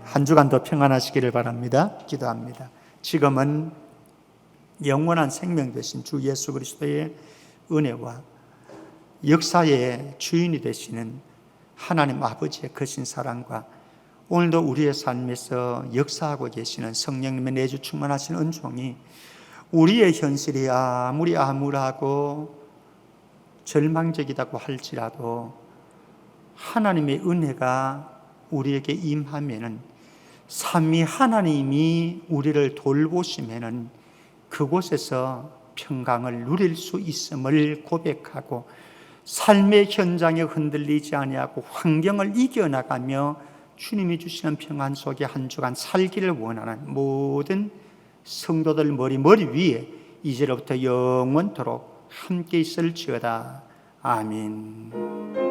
한 주간 더 평안하시기를 바랍니다. 기도합니다. 지금은 영원한 생명 되신 주 예수 그리스도의 은혜와 역사의 주인이 되시는 하나님 아버지의 크신 사랑과 오늘도 우리의 삶에서 역사하고 계시는 성령님의 내주 충만하신 은총이 우리의 현실이 아무리 암울하고 절망적이라고 할지라도 하나님의 은혜가 우리에게 임하면은 삼위 하나님이 우리를 돌보시면은 그곳에서 평강을 누릴 수 있음을 고백하고 삶의 현장에 흔들리지 아니하고 환경을 이겨나가며 주님이 주시는 평안 속에 한 주간 살기를 원하는 모든 성도들 머리 위에 이제로부터 영원토록 함께 있을지어다. 아멘.